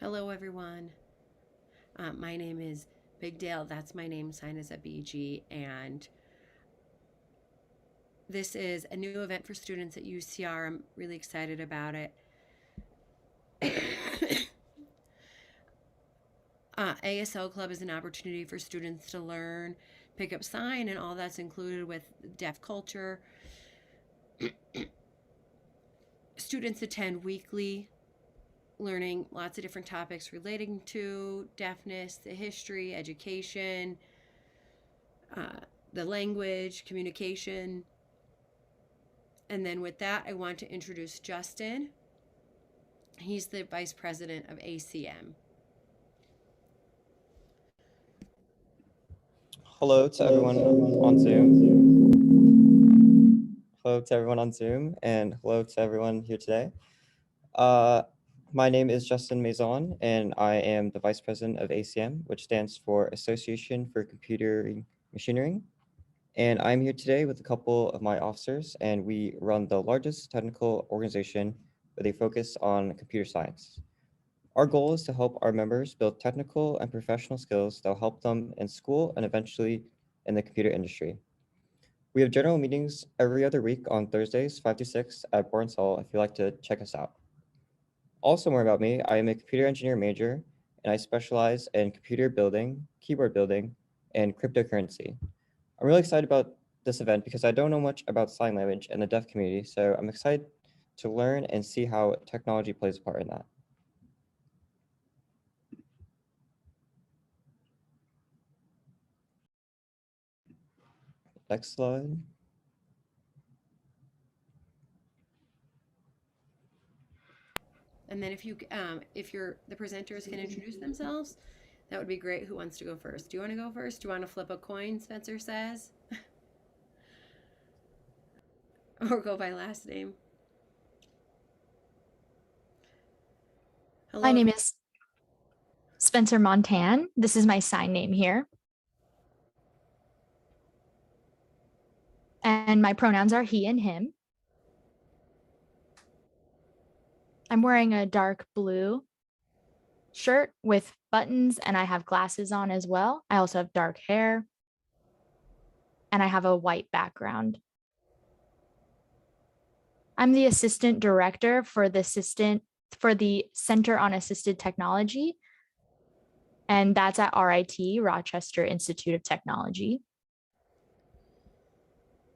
Hello, everyone. My name is Big Dale. That's my name, sign is a BG. And this is a new event for students at UCR. I'm really excited about it. ASL Club is an opportunity for students to learn, pick up sign, and all that's included with deaf culture. Students attend weekly, learning lots of different topics relating to deafness, the history, education, the language, communication. And then with that, I want to introduce Justin. He's the vice president of ACM. Hello to everyone on Zoom. Hello to everyone on Zoom, and hello to everyone here today. My name is Justin Maison, and I am the vice president of ACM, which stands for Association for Computer Machinery. And I'm here today with a couple of my officers, and we run the largest technical organization with a focus on computer science. Our goal is to help our members build technical and professional skills that will help them in school and eventually in the computer industry. We have general meetings every other week on Thursdays, 5 to 6 at Barnes Hall if you'd like to check us out. Also more about me, I am a computer engineer major, and I specialize in computer building, keyboard building, and cryptocurrency. I'm really excited about this event because I don't know much about sign language and the deaf community, so I'm excited to learn and see how technology plays a part in that. Next slide. And then if the presenters can introduce themselves, that would be great. Who wants to go first? Do you want to go first? Do you want to flip a coin, Spencer says? Or go by last name? Hello. My name is Spencer Montan. This is my sign name here. And my pronouns are he and him. I'm wearing a dark blue shirt with buttons, and I have glasses on as well. I also have dark hair, and I have a white background. I'm the assistant director for the Center on Assisted Technology, and that's at RIT, Rochester Institute of Technology.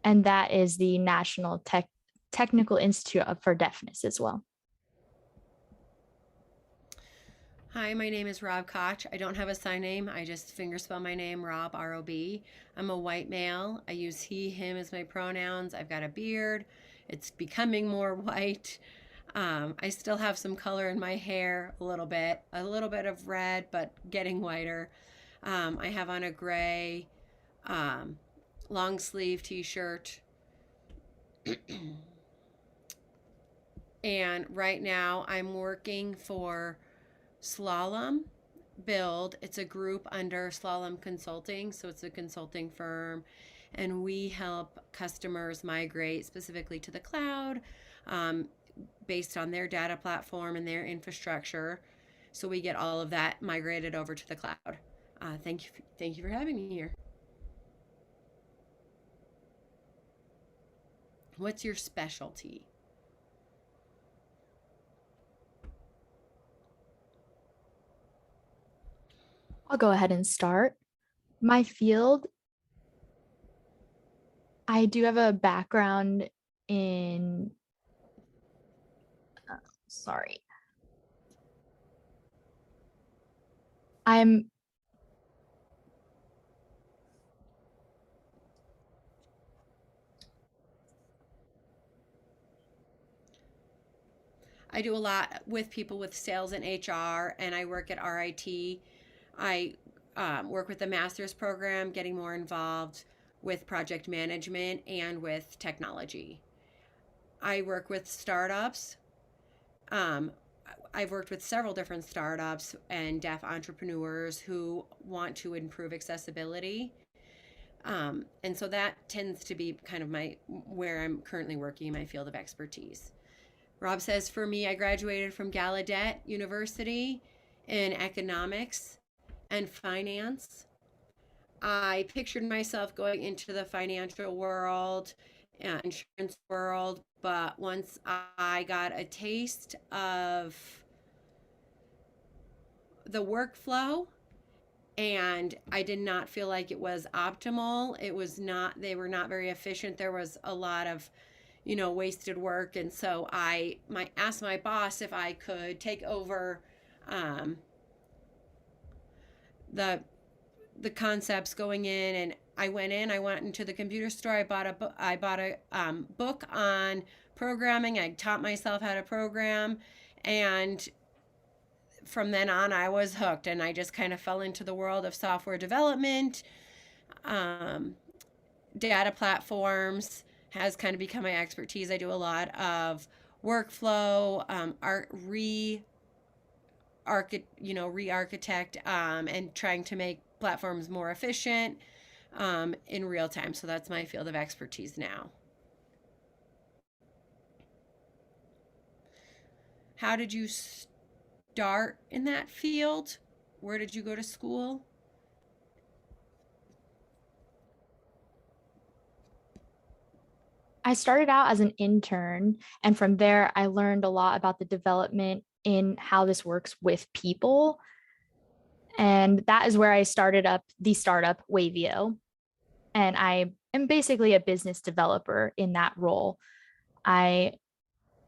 And that is the National Technical Institute for Deafness as well. Hi, my name is Rob Koch. I don't have a sign name. I just fingerspell my name, Rob, R-O-B. I'm a white male. I use he, him as my pronouns. I've got a beard. It's becoming more white. I still have some color in my hair, a little bit of red, but getting whiter. I have on a gray long sleeve t-shirt. And right now I'm working for Slalom Build. It's a group under Slalom Consulting, so it's a consulting firm, and we help customers migrate specifically to the cloud based on their data platform and their infrastructure. So we get all of that migrated over to the cloud. Thank you for having me here. What's your specialty? I'll go ahead and start. My field, I do have a background in, I do a lot with people with sales and HR, and I work at RIT. I work with the master's program, getting more involved with project management and with technology. I work with startups. I've worked with several different startups and deaf entrepreneurs who want to improve accessibility. And so that tends to be kind of where I'm currently working in my field of expertise. Rob says, for me, I graduated from Gallaudet University in economics and finance. I pictured myself going into the financial world, insurance world, but once I got a taste of the workflow, and I did not feel like it was optimal. It was not, they were not very efficient. There was a lot of, wasted work. And so I asked my boss if I could take over um, the concepts going in. And I went into the computer store. I bought a book on programming. I taught myself how to program, and from then on I was hooked, and I just kind of fell into the world of software development. um, Data platforms has kind of become my expertise. I do a lot of workflow, re-architect, and trying to make platforms more efficient in real time. So that's my field of expertise now. How did you start in that field? Where did you go to school? I started out as an intern, and from there, I learned a lot about the development in how this works with people. And that is where I started up the startup Wavio. And I am basically a business developer in that role. I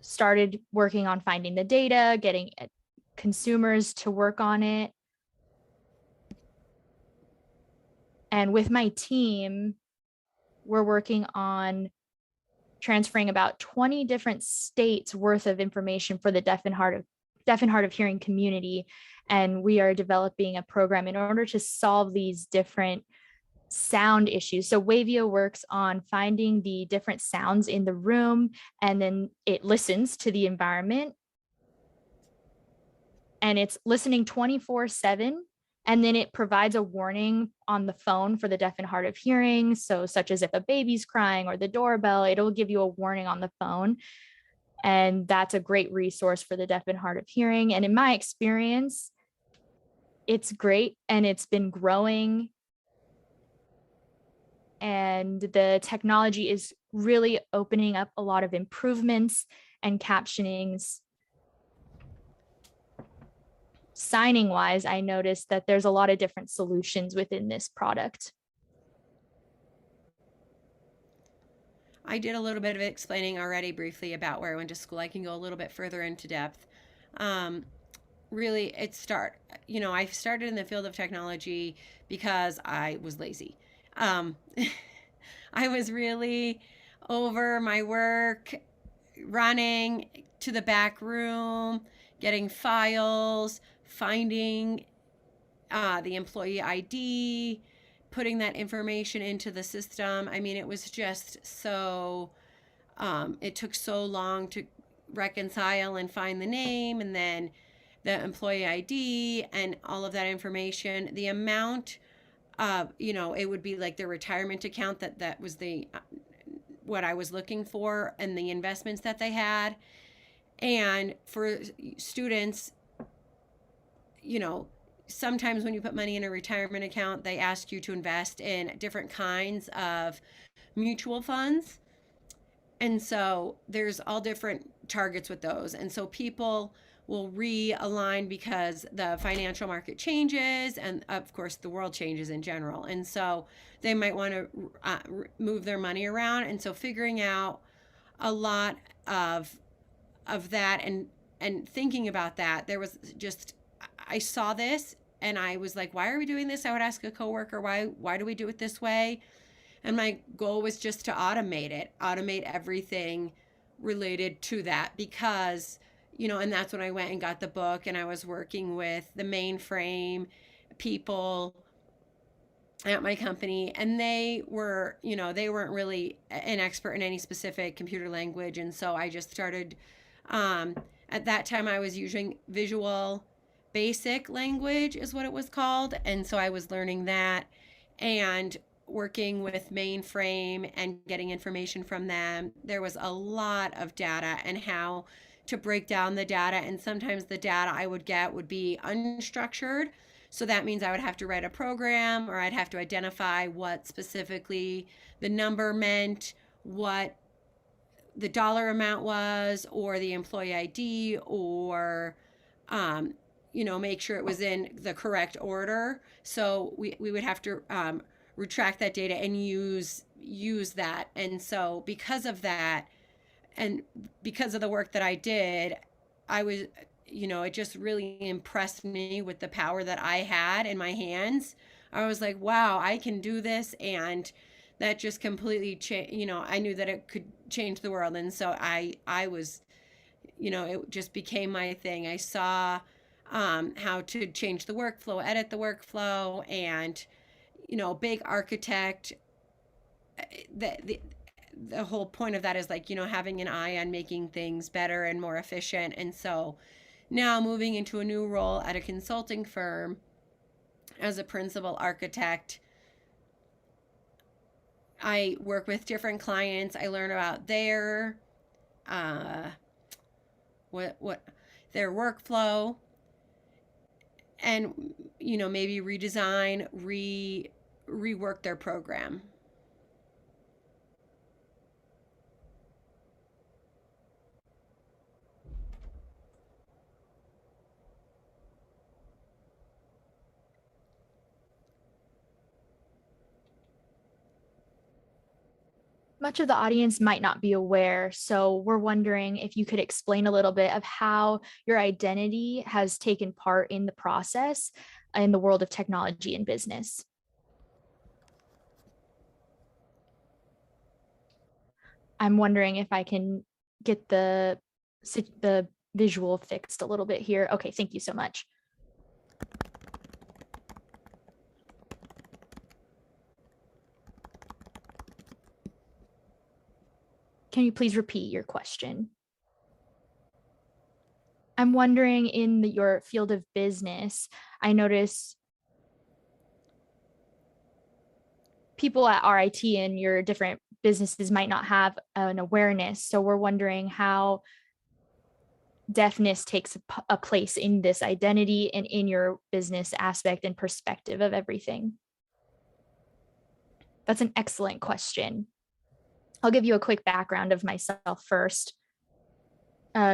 started working on finding the data, getting consumers to work on it. And with my team, we're working on transferring about 20 different states worth of information for the deaf and hard of hearing community. And we are developing a program in order to solve these different sound issues. So Wavio works on finding the different sounds in the room, and then it listens to the environment, and it's listening 24/7. And then it provides a warning on the phone for the deaf and hard of hearing. So such as if a baby's crying or the doorbell, it'll give you a warning on the phone. And that's a great resource for the deaf and hard of hearing. And in my experience, it's great, and it's been growing. And the technology is really opening up a lot of improvements and captionings. Signing wise, I noticed that there's a lot of different solutions within this product. I did a little bit of explaining already briefly about where I went to school. I can go a little bit further into depth. Really, I started in the field of technology because I was lazy. I was really over my work, running to the back room, getting files, finding the employee ID, putting that information into the system. I mean, it was just so, it took so long to reconcile and find the name, and then the employee ID and all of that information. The amount of, it would be like their retirement account, that was the what I was looking for, and the investments that they had. And for students, sometimes when you put money in a retirement account, they ask you to invest in different kinds of mutual funds. And so there's all different targets with those. And so people will realign because the financial market changes, and of course the world changes in general. And so they might want to move their money around. And so figuring out a lot of that, and thinking about that, there was just, I saw this and I was like, why are we doing this? I would ask a coworker, why do we do it this way? And my goal was just to automate everything related to that, because, and that's when I went and got the book, and I was working with the mainframe people at my company, and they were, they weren't really an expert in any specific computer language. And so I just started, at that time I was using Visual Basic language is what it was called. And so I was learning that and working with mainframe and getting information from them. There was a lot of data and how to break down the data, and sometimes the data I would get would be unstructured. So that means I would have to write a program, or I'd have to identify what specifically the number meant, what the dollar amount was, or the employee ID, or make sure it was in the correct order. So we would have to retract that data and use that. And so because of that, and because of the work that I did, I was, it just really impressed me with the power that I had in my hands. I was like, wow, I can do this. And that just completely changed. I knew that it could change the world. And so I was, it just became my thing. I saw how to change the workflow, edit the workflow, and, big architect. The whole point of that is like, having an eye on making things better and more efficient. And so now moving into a new role at a consulting firm as a principal architect, I work with different clients. I learn about their what their workflow, and maybe redesign, rework their program. Much of the audience might not be aware, so we're wondering if you could explain a little bit of how your identity has taken part in the process in the world of technology and business. I'm wondering if I can get the visual fixed a little bit here. Okay, thank you so much. Can you please repeat your question? I'm wondering, in your field of business, I notice people at RIT and your different businesses might not have an awareness. So we're wondering how deafness takes a place in this identity and in your business aspect and perspective of everything. That's an excellent question. I'll give you a quick background of myself first.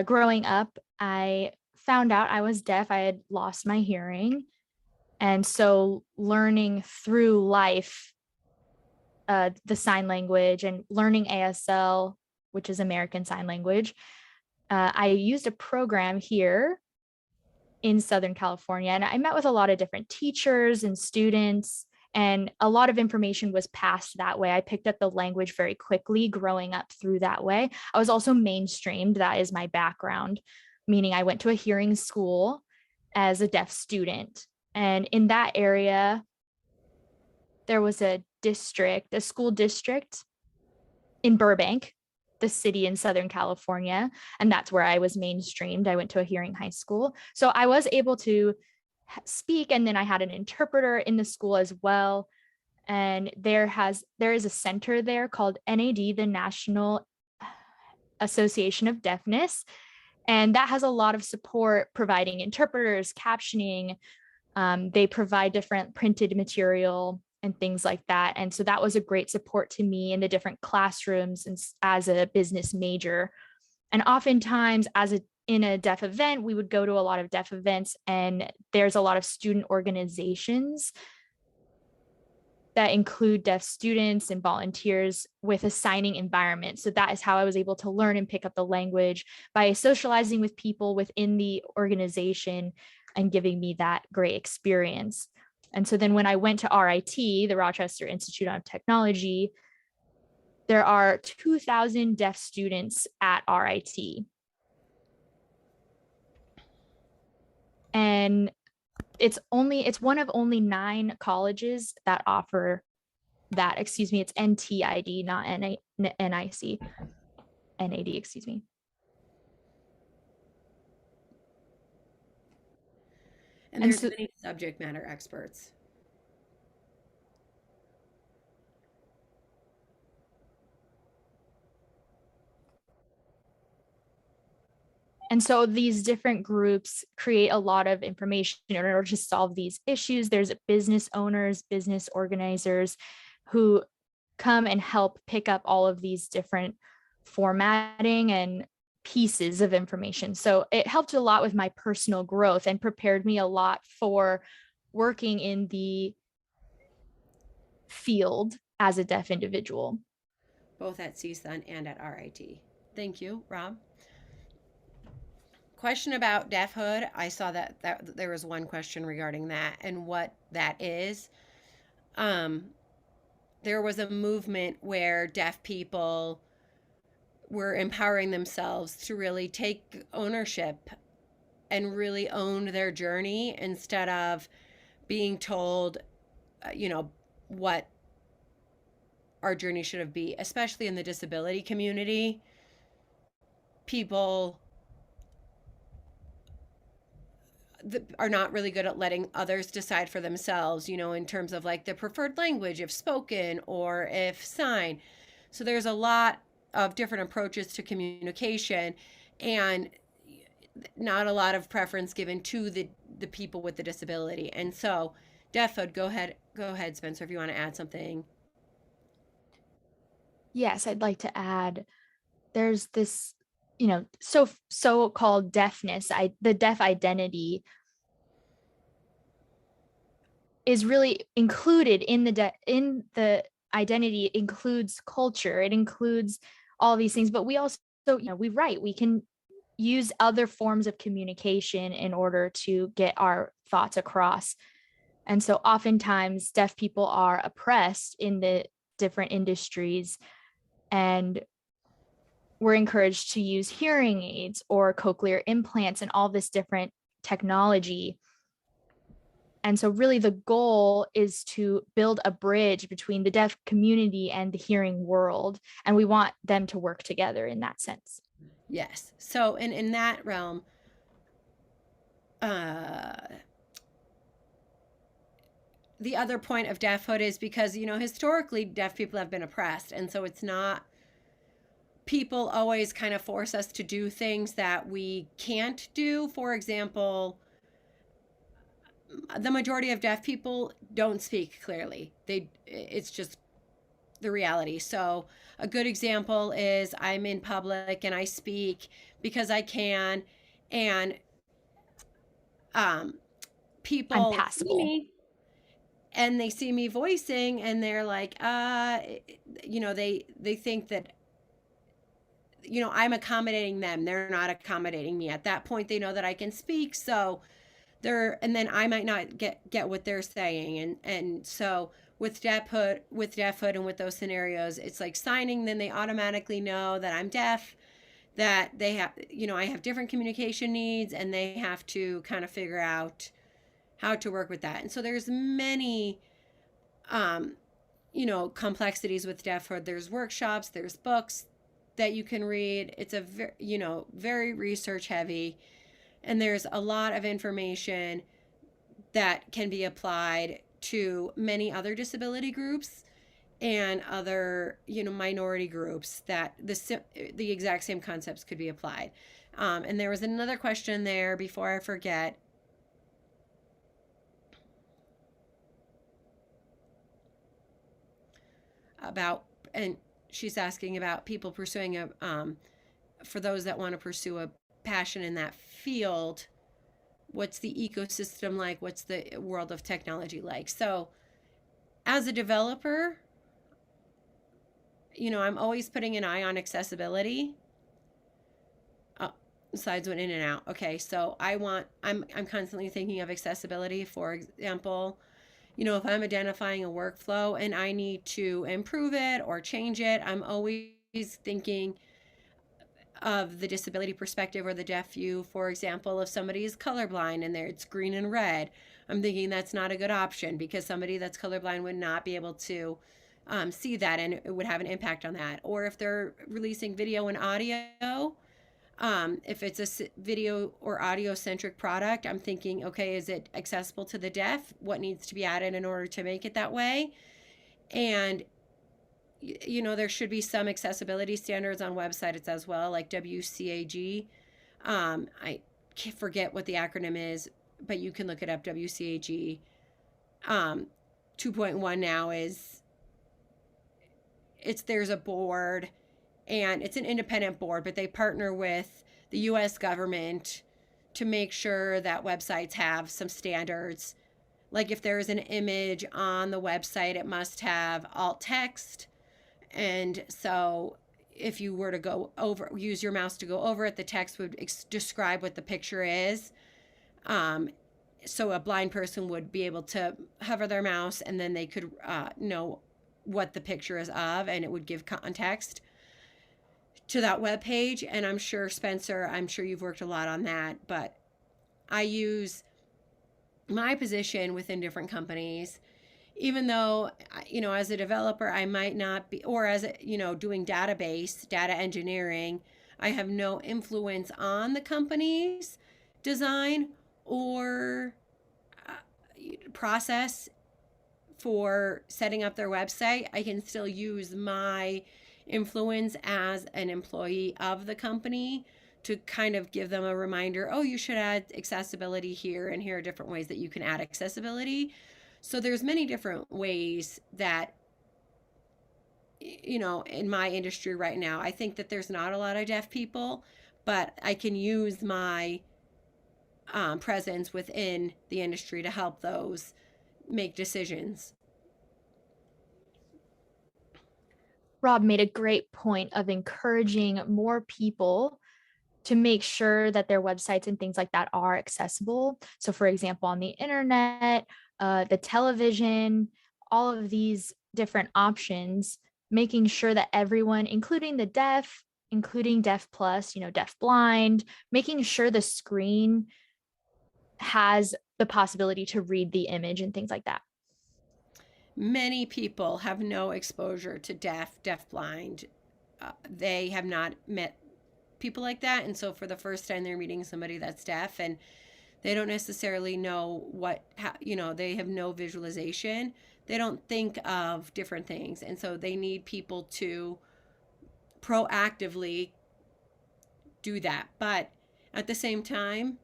Growing up, I found out I was deaf. I had lost my hearing. And so learning through life, the sign language, and learning ASL, which is American Sign Language, I used a program here in Southern California, and I met with a lot of different teachers and students, and a lot of information was passed that way. I picked up the language very quickly growing up through that way. I was also mainstreamed. That is my background, meaning I went to a hearing school as a deaf student. And in that area, there was a school district in Burbank, the city in Southern California, and that's where I was mainstreamed. I went to a hearing high school. So I was able to speak, and then I had an interpreter in the school as well. And there is a center there called NAD, the National Association of Deafness, and that has a lot of support providing interpreters, captioning. They provide different printed material and things like that. And so that was a great support to me in the different classrooms and as a business major. And oftentimes in a deaf event, we would go to a lot of deaf events, and there's a lot of student organizations that include deaf students and volunteers with a signing environment. So that is how I was able to learn and pick up the language, by socializing with people within the organization and giving me that great experience. And so then when I went to RIT, the Rochester Institute of Technology, there are 2,000 deaf students at RIT. And it's one of only 9 colleges that offer that. Excuse me, it's NTID, not NIC, NAD, excuse me. And there's many subject matter experts. And so these different groups create a lot of information in order to solve these issues. There's business owners, business organizers who come and help pick up all of these different formatting and pieces of information. So it helped a lot with my personal growth and prepared me a lot for working in the field as a deaf individual. Both at CSUN and at RIT. Thank you, Rob. Question about Deafhood. I saw that there was one question regarding that and what that is. There was a movement where deaf people were empowering themselves to really take ownership and really own their journey instead of being told, what our journey should have been, especially in the disability community. People are not really good at letting others decide for themselves, in terms of like the preferred language, if spoken or if sign. So there's a lot of different approaches to communication and not a lot of preference given to the people with the disability. And so, Deafhood, go ahead, Spencer, if you want to add something. Yes, I'd like to add, there's this, so-called deafness. The deaf identity is really included in in the identity. It includes culture, it includes all these things, but we also, we write, we can use other forms of communication in order to get our thoughts across. And so oftentimes deaf people are oppressed in the different industries, and we're encouraged to use hearing aids or cochlear implants and all this different technology. And so really the goal is to build a bridge between the deaf community and the hearing world. And we want them to work together in that sense. Yes. So in that realm, the other point of Deafhood is because, historically deaf people have been oppressed. And so it's not, people always kind of force us to do things that we can't do. For example, the majority of deaf people don't speak clearly. It's just the reality. So a good example is I'm in public and I speak because I can, and people see me and they see me voicing and they're like, they think that, I'm accommodating them. They're not accommodating me. At that point, they know that I can speak. So and then I might not get what they're saying. And so with Deafhood and with those scenarios, it's like signing, then they automatically know that I'm deaf, that they have, I have different communication needs, and they have to kind of figure out how to work with that. And so there's many, complexities with Deafhood. There's workshops, there's books that you can read. It's a very research heavy, and there's a lot of information that can be applied to many other disability groups and other, minority groups that the exact same concepts could be applied. And there was another question there before I forget. And she's asking about people pursuing for those that want to pursue a passion in that field, what's the ecosystem like? What's the world of technology like? So as a developer, I'm always putting an eye on accessibility. Slides went in and out. Okay, so I'm constantly thinking of accessibility. For example, if I'm identifying a workflow and I need to improve it or change it, I'm always thinking of the disability perspective or the deaf view. For example, if somebody is colorblind and it's green and red, I'm thinking that's not a good option because somebody that's colorblind would not be able to see that, and it would have an impact on that. Or if they're releasing video and audio, if it's a video or audio centric product, I'm thinking, okay, is it accessible to the deaf? What needs to be added in order to make it that way? And there should be some accessibility standards on websites as well, like WCAG. I forget what the acronym is, but you can look it up, WCAG. 2.1 now is there's a board, and it's an independent board, but they partner with the US government to make sure that websites have some standards. Like if there's an image on the website, it must have alt text. And so if you were to use your mouse to go over it, the text would describe what the picture is. So a blind person would be able to hover their mouse, and then they could know what the picture is of, and it would give context to that web page. And I'm sure, Spencer, you've worked a lot on that, but I use my position within different companies, even though, as a developer, I might not be, or as doing data engineering, I have no influence on the company's design or process for setting up their website. I can still use my influence as an employee of the company to kind of give them a reminder, oh, you should add accessibility here, and here are different ways that you can add accessibility. So there's many different ways that, in my industry right now, I think that there's not a lot of deaf people, but I can use my presence within the industry to help those make decisions. Rob made a great point of encouraging more people to make sure that their websites and things like that are accessible. So for example, on the internet, the television, all of these different options, making sure that everyone, including the deaf, including deaf plus, deaf blind, making sure the screen has the possibility to read the image and things like that. Many people have no exposure to deaf blind. They have not met people like that, and so for the first time they're meeting somebody that's deaf, and they don't necessarily know they have no visualization. They don't think of different things, and so they need people to proactively do that. But at the same time,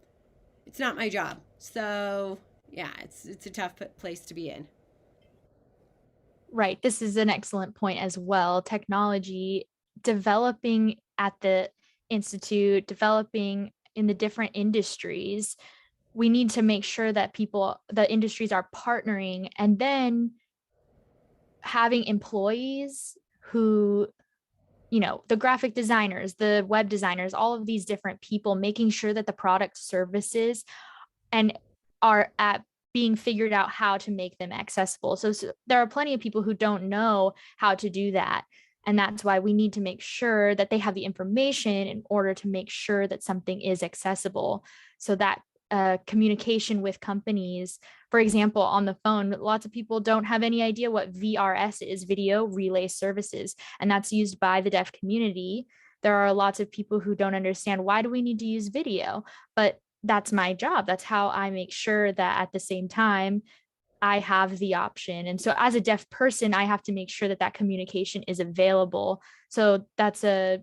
it's not my job. So yeah, it's a tough place to be in. Right. This is an excellent point as well. Technology developing at the institute, developing in the different industries. We need to make sure that the industries are partnering, and then having employees who, the graphic designers, the web designers, all of these different people, making sure that the product services and are at being figured out how to make them accessible. So there are plenty of people who don't know how to do that. And that's why we need to make sure that they have the information in order to make sure that something is accessible. So that communication with companies, for example, on the phone, lots of people don't have any idea what VRS is, video relay services, and that's used by the deaf community. There are lots of people who don't understand, why do we need to use video? But that's my job. That's how I make sure that at the same time I have the option. And so as a deaf person, I have to make sure that that communication is available. So that's a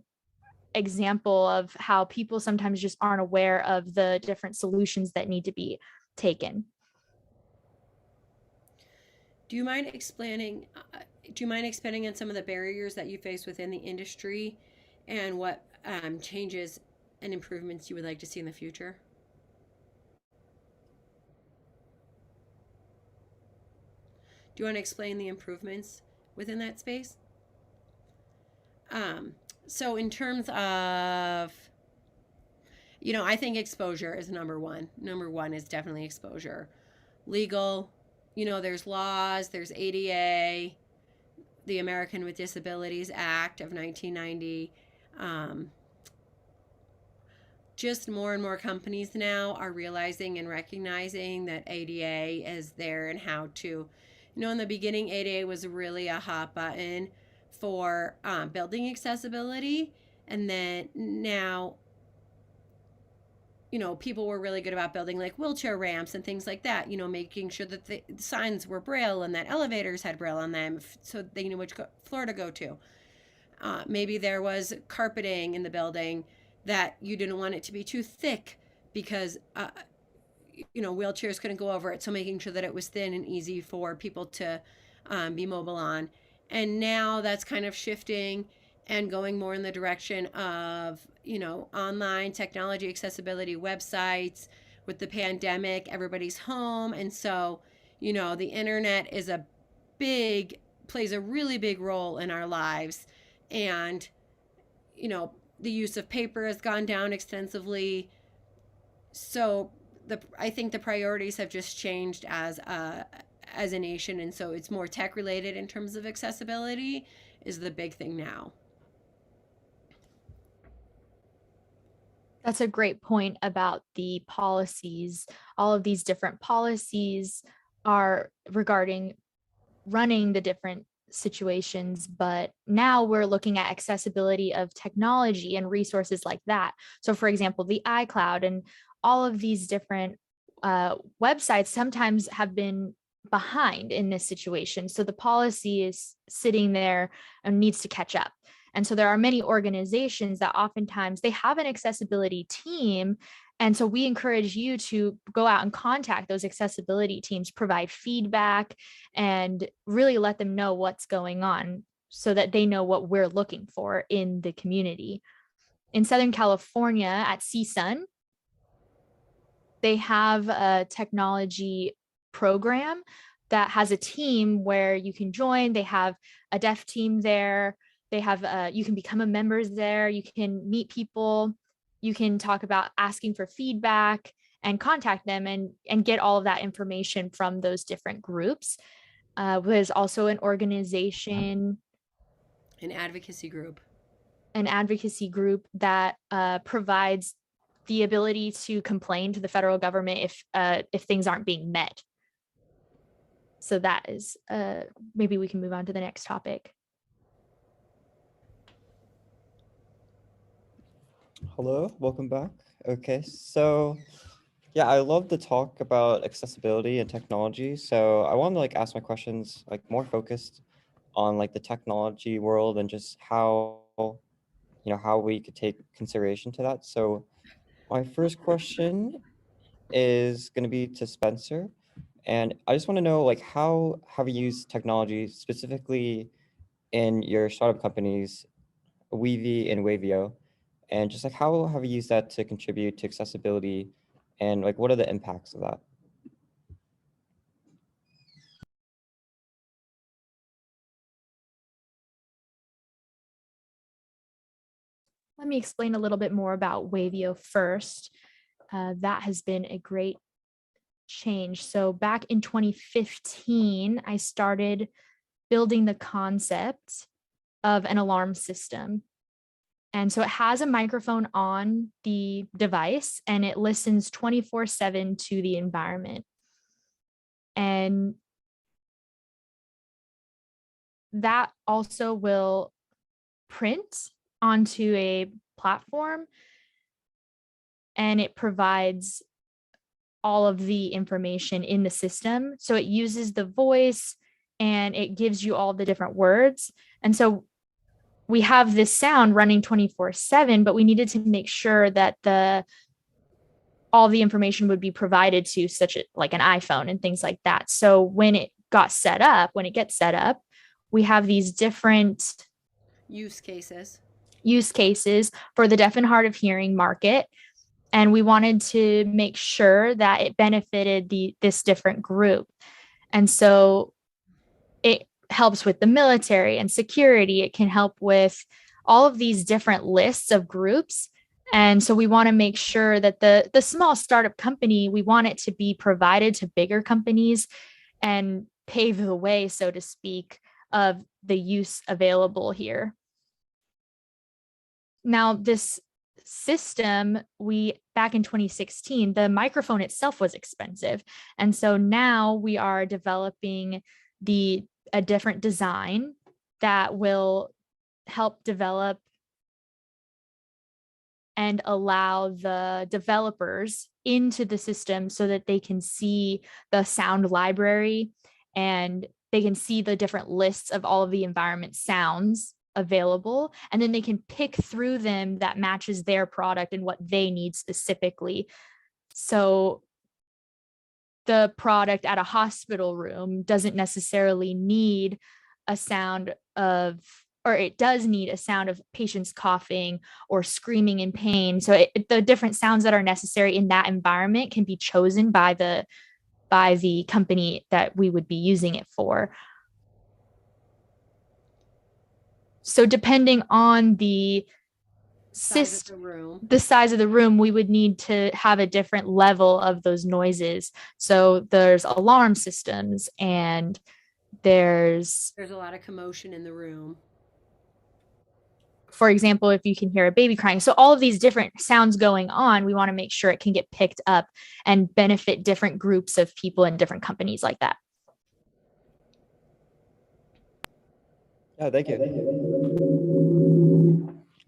example of how people sometimes just aren't aware of the different solutions that need to be taken. Do you mind explaining on some of the barriers that you face within the industry, and what changes and improvements you would like to see in the future? Do you want to explain the improvements within that space? So in terms of, I think exposure is number one. Number one is definitely exposure. Legal, there's laws, there's ADA, the American with Disabilities Act of 1990. Just more and more companies now are realizing and recognizing that ADA is there, and how to, in the beginning, ADA was really a hot button for building accessibility. And then now, people were really good about building like wheelchair ramps and things like that, making sure that the signs were Braille and that elevators had Braille on them so they knew which floor to go to. Maybe there was carpeting in the building that you didn't want it to be too thick because wheelchairs couldn't go over it, so making sure that it was thin and easy for people to be mobile on. And now that's kind of shifting and going more in the direction of online technology accessibility websites. With the pandemic, everybody's home, and so the internet is a big plays a really big role in our lives. And the use of paper has gone down extensively. So I think the priorities have just changed as a nation, and so it's more tech related in terms of accessibility is the big thing now. That's a great point about the policies. All of these different policies are regarding running the different situations, but now we're looking at accessibility of technology and resources like that. So for example, the iCloud and all of these different websites sometimes have been behind in this situation. So the policy is sitting there and needs to catch up. And so there are many organizations that oftentimes they have an accessibility team. And so we encourage you to go out and contact those accessibility teams, provide feedback, and really let them know what's going on so that they know what we're looking for in the community. In Southern California at CSUN, they have a technology program that has a team where you can join. They have a deaf team there. They have you can become a member there. You can meet people. You can talk about asking for feedback and contact them and get all of that information from those different groups. There's also an organization, An advocacy group. an advocacy group that provides the ability to complain to the federal government if things aren't being met. So that is maybe we can move on to the next topic. Hello, welcome back. Okay, so yeah, I love the talk about accessibility and technology. So I want to ask my questions more focused on the technology world and just how how we could take consideration to that. So my first question is going to be to Spencer, and I just want to know how have you used technology specifically in your startup companies, Weavy and Wavio, and just how have you used that to contribute to accessibility, and what are the impacts of that? Let me explain a little bit more about Wavio first. That has been a great change. So back in 2015, I started building the concept of an alarm system. And so it has a microphone on the device and it listens 24/7 to the environment. And that also will print onto a platform, and it provides all of the information in the system. So it uses the voice and it gives you all the different words. And so we have this sound running 24/7, but we needed to make sure that all the information would be provided to such like an iPhone and things like that. So when it gets set up, we have these different Use cases for the deaf and hard of hearing market. And we wanted to make sure that it benefited this different group. And so it helps with the military and security. It can help with all of these different lists of groups. And so we want to make sure that the small startup company, we want it to be provided to bigger companies and pave the way, so to speak, of the use available here. Now, this system, back in 2016, the microphone itself was expensive. And so now we are developing a different design that will help develop and allow the developers into the system so that they can see the sound library and they can see the different lists of all of the environment sounds available, and then they can pick through them that matches their product and what they need specifically. So the product at a hospital room doesn't necessarily need a sound of, or it does need a sound of patients coughing or screaming in pain. So the different sounds that are necessary in that environment can be chosen by the company that we would be using it for. So depending on the Size of the room. the size of the room, we would need to have a different level of those noises. So there's alarm systems, and there's a lot of commotion in the room. For example, if you can hear a baby crying. So all of these different sounds going on, we want to make sure it can get picked up and benefit different groups of people in different companies like that. Yeah, thank you.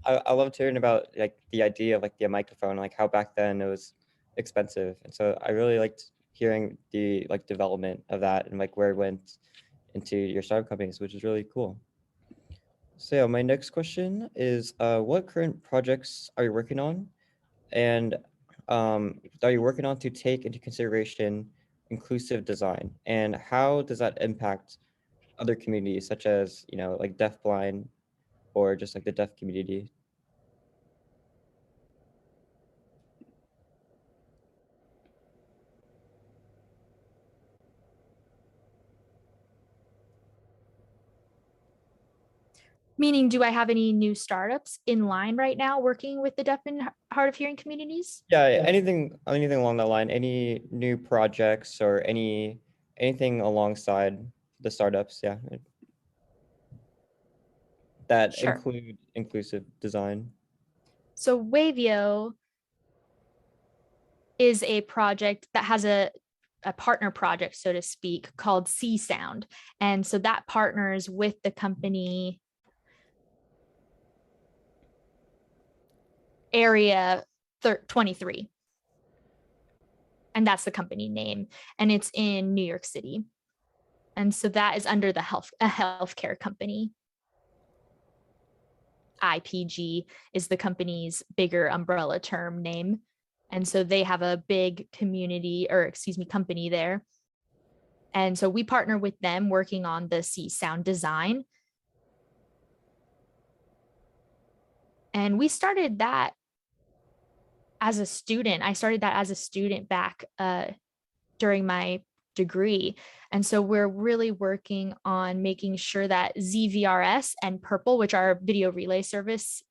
I loved hearing about like the idea of like the microphone, like how back then it was expensive. And so I really liked hearing the like development of that and like where it went into your startup companies, which is really cool. So yeah, my next question is what current projects are you working on? And are you working on to take into consideration inclusive design? And how does that impact other communities such as, you know, like deafblind or just like the deaf community? Meaning, do I have any new startups in line right now working with the deaf and hard of hearing communities? Yeah, anything along that line, any new projects or anything alongside the startups, yeah, that Sure. include inclusive design. So Wavio is a project that has a partner project, so to speak, called C Sound. And so that partners with the company Area 23. And that's the company name. And it's in New York City. And so that is under a healthcare company. IPG is the company's bigger umbrella term name. And so they have a big company there. And so we partner with them working on the C Sound design. And we started that as a student. I started that as a student back during my degree. And so we're really working on making sure that ZVRS and Purple, which are video relay service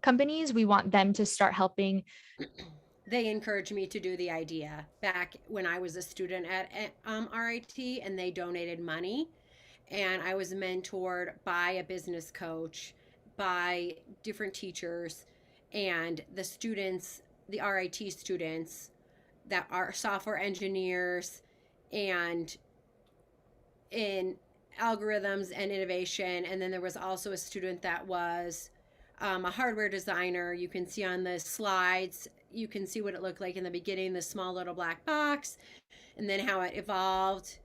companies, we want them to start helping. They encouraged me to do the idea back when I was a student at RIT, and they donated money. And I was mentored by a business coach, by different teachers, and the students, the RIT students that are software engineers and in algorithms and innovation. And then there was also a student that was a hardware designer. You can see on the slides, you can see what it looked like in the beginning, the small little black box, and then how it evolved,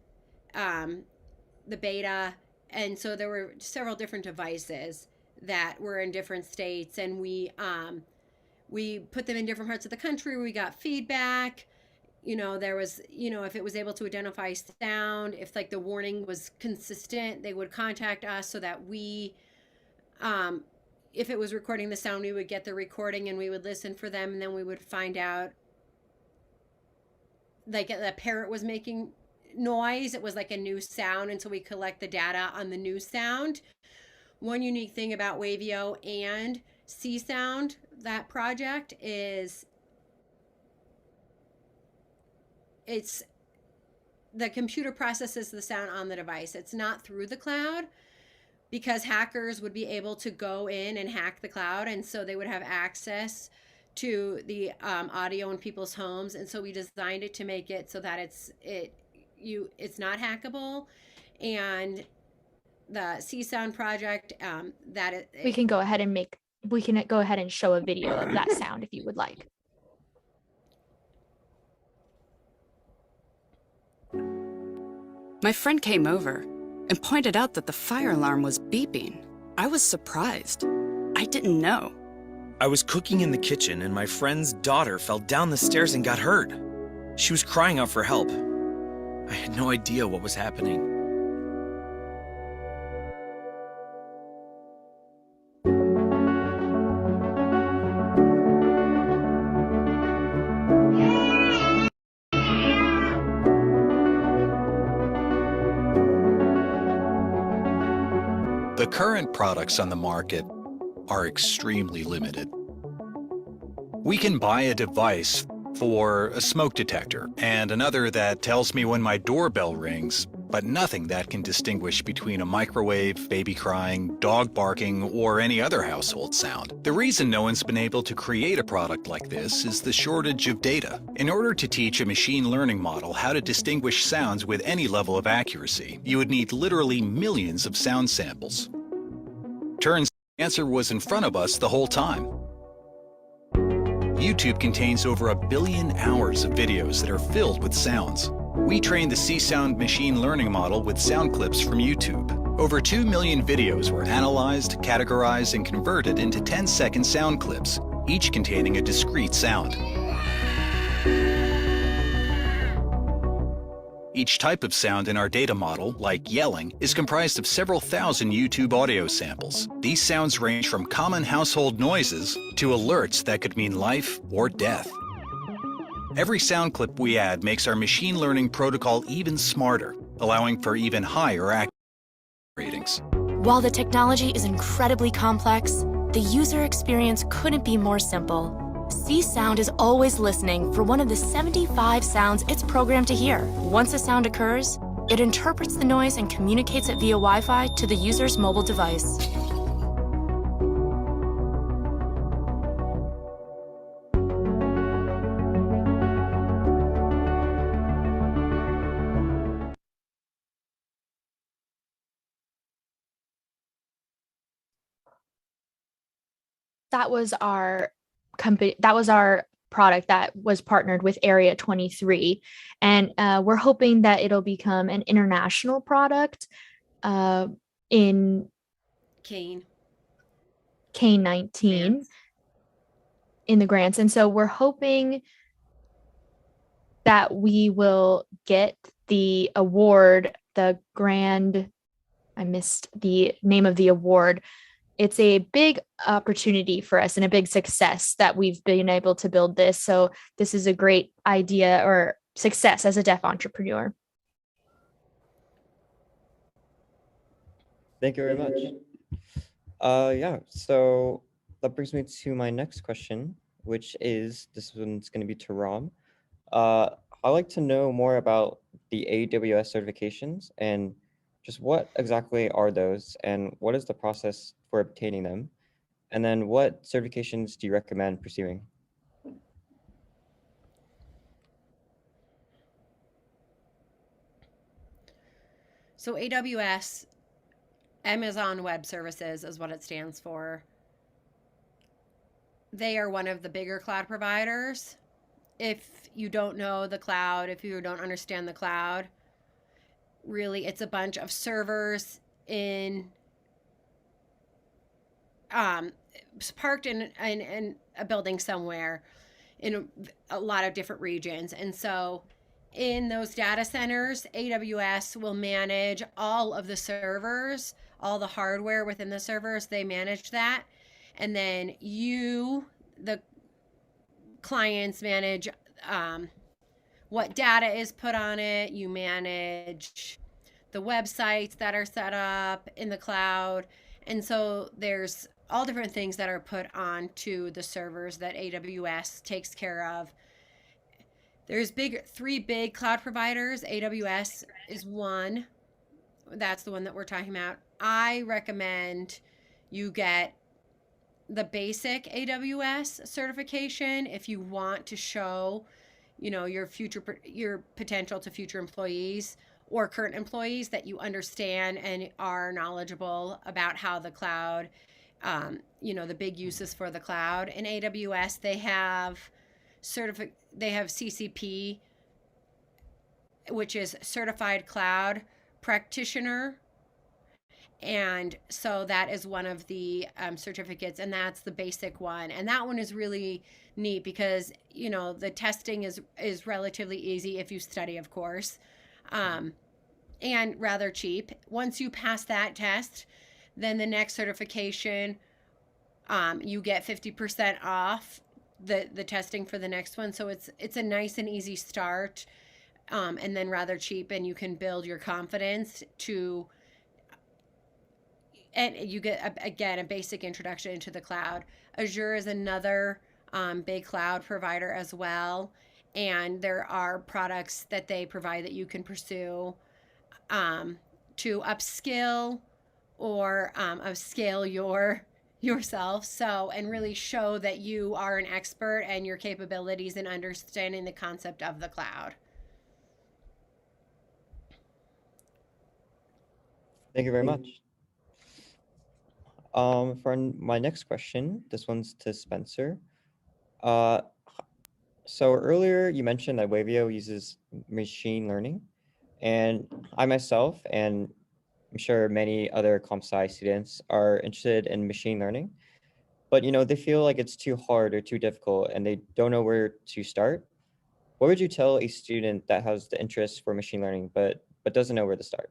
the beta. And so there were several different devices that were in different states, and we put them in different parts of the country. We got feedback. There was, if it was able to identify sound, if like the warning was consistent, they would contact us so that we, if it was recording the sound, we would get the recording and we would listen for them. And then we would find out like the parrot was making noise. It was like a new sound. And so we collect the data on the new sound. One unique thing about Wavio and C Sound, that project, is it's the computer processes the sound on the device. It's not through the cloud, because hackers would be able to go in and hack the cloud, and so they would have access to the audio in people's homes. And so we designed it to make it so that it's not hackable. And the C Sound project, We can go ahead and show a video of that sound if you would like. My friend came over and pointed out that the fire alarm was beeping. I was surprised. I didn't know. I was cooking in the kitchen and my friend's daughter fell down the stairs and got hurt. She was crying out for help. I had no idea what was happening. The current products on the market are extremely limited. We can buy a device for a smoke detector and another that tells me when my doorbell rings, but nothing that can distinguish between a microwave, baby crying, dog barking, or any other household sound. The reason no one's been able to create a product like this is the shortage of data. In order to teach a machine learning model how to distinguish sounds with any level of accuracy, you would need literally millions of sound samples. Turns out the answer was in front of us the whole time. YouTube contains over 1 billion hours of videos that are filled with sounds. We trained the C-Sound machine learning model with sound clips from YouTube. Over 2 million videos were analyzed, categorized, and converted into 10-second sound clips, each containing a discrete sound. Each type of sound in our data model, like yelling, is comprised of several thousand YouTube audio samples. These sounds range from common household noises to alerts that could mean life or death. Every sound clip we add makes our machine learning protocol even smarter, allowing for even higher accuracy ratings. While the technology is incredibly complex, the user experience couldn't be more simple. C-Sound is always listening for one of the 75 sounds it's programmed to hear. Once a sound occurs, it interprets the noise and communicates it via Wi-Fi to the user's mobile device. That was our company. That was our product that was partnered with Area 23. And we're hoping that it'll become an international product in Kane. K-19 Grants. in the grants. And so we're hoping that we will get the award, the grand, I missed the name of the award. It's a big opportunity for us and a big success that we've been able to build this. So this is a great idea or success as a deaf entrepreneur. Thank you very much. Yeah, so that brings me to my next question, which is, this one's going to be to Rom. I'd like to know more about the AWS certifications and just what exactly are those and what is the process for obtaining them? And then what certifications do you recommend pursuing? So AWS, Amazon Web Services is what it stands for. They are one of the bigger cloud providers. If you don't know the cloud, if you don't understand the cloud, really it's a bunch of servers in parked in a building somewhere in a lot of different regions. And so in those data centers, AWS will manage all of the servers, all the hardware within the servers, they manage that. And then you, the clients, manage what data is put on it. You manage the websites that are set up in the cloud. And so there's all different things that are put onto the servers that AWS takes care of. There's three big cloud providers. AWS is one. That's the one that we're talking about. I recommend you get the basic AWS certification if you want to show, your potential to future employees or current employees that you understand and are knowledgeable about how the cloud, the big uses for the cloud. In AWS, they have CCP, which is Certified Cloud Practitioner, And so that is one of the certificates, and that's the basic one. And that one is really neat because, you know, the testing is relatively easy if you study, of course, and rather cheap. Once you pass that test, then the next certification, you get 50% off the testing for the next one. So it's a nice and easy start, and then rather cheap, and you can build your confidence to, and you get again a basic introduction into the cloud. Azure is another big cloud provider as well, and there are products that they provide that you can pursue to upskill or upscale yourself, so, and really show that you are an expert and your capabilities in understanding the concept of the cloud. Thank you very much. For my next question, this one's to Spencer. So earlier you mentioned that Wavio uses machine learning, and I myself, and I'm sure many other comp sci students are interested in machine learning, but you know, they feel like it's too hard or too difficult and they don't know where to start. What would you tell a student that has the interest for machine learning but doesn't know where to start?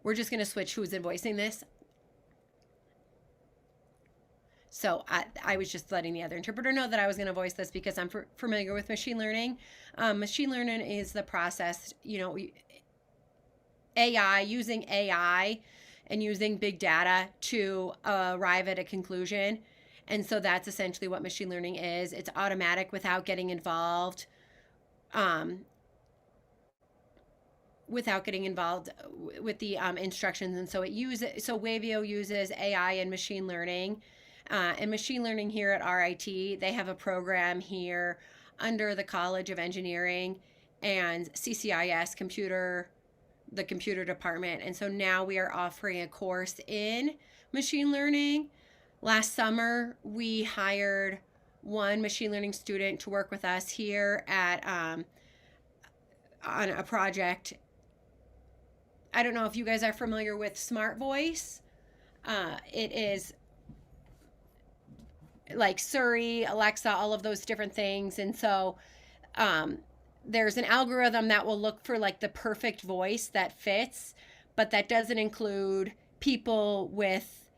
We're just going to switch who's invoicing this. So I was just letting the other interpreter know that I was going to voice this because I'm familiar with machine learning. Machine learning is the process, you know, using AI and using big data to arrive at a conclusion. And so that's essentially what machine learning is. It's automatic without getting involved. Without getting involved with the instructions. And so Wavio uses AI and machine learning. And machine learning here at RIT, they have a program here under the College of Engineering and CCIS the computer department. And so now we are offering a course in machine learning. Last summer, we hired one machine learning student to work with us here at on a project. I don't know if you guys are familiar with Smart Voice. It is like Siri, Alexa, all of those different things. And so there's an algorithm that will look for like the perfect voice that fits, but that doesn't include people with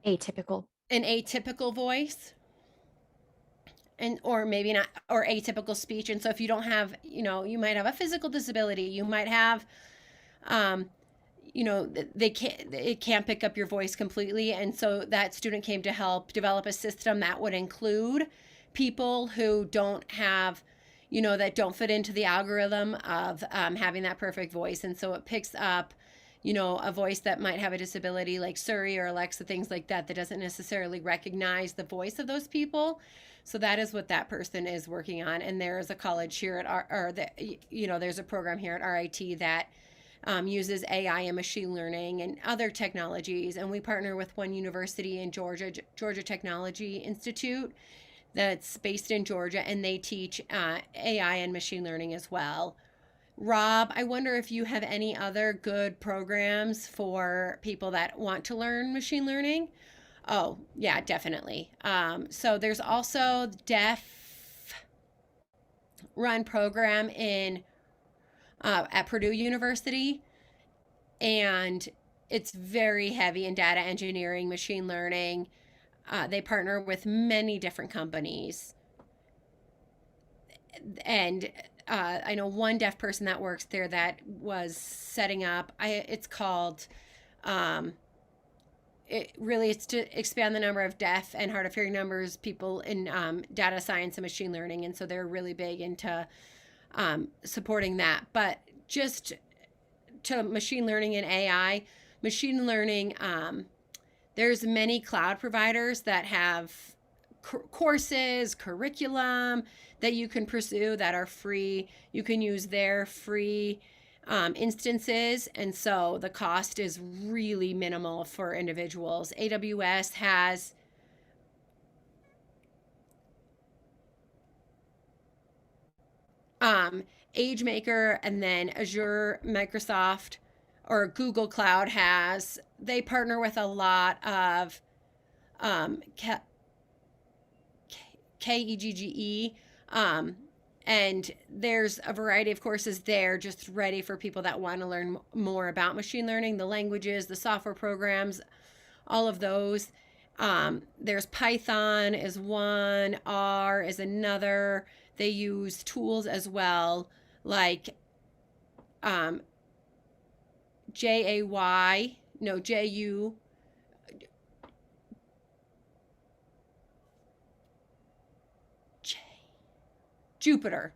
Atypical. an atypical voice. And or maybe not, or atypical speech. And so if you don't have, you know, you might have a physical disability, you might have you know, it can't pick up your voice completely. And so that student came to help develop a system that would include people who don't have, you know, that don't fit into the algorithm of having that perfect voice. And so it picks up, you know, a voice that might have a disability like Siri or Alexa, things like that, that doesn't necessarily recognize the voice of those people. So that is what that person is working on. And there is a college here at there's a program here at RIT that uses AI and machine learning and other technologies. And we partner with one university in Georgia Technology Institute, that's based in Georgia, and they teach AI and machine learning as well. Rob, I wonder if you have any other good programs for people that want to learn machine learning? Oh, yeah, definitely. So there's also Deaf run program at Purdue University, and it's very heavy in data engineering, machine learning. They partner with many different companies. And I know one deaf person that works there that was setting up, it's called, it's to expand the number of deaf and hard of hearing people in data science and machine learning. And so they're really big into supporting that. But just to machine learning and AI, machine learning, there's many cloud providers that have courses, curriculum that you can pursue that are free. You can use their free instances, and so the cost is really minimal for individuals. AWS has AgeMaker, and then Azure, Microsoft, or Google Cloud they partner with a lot of um, KEGGE. And there's a variety of courses there just ready for people that want to learn more about machine learning, the languages, the software programs, all of those. There's Python is one, R is another. They use tools as well, like JU, Jupiter.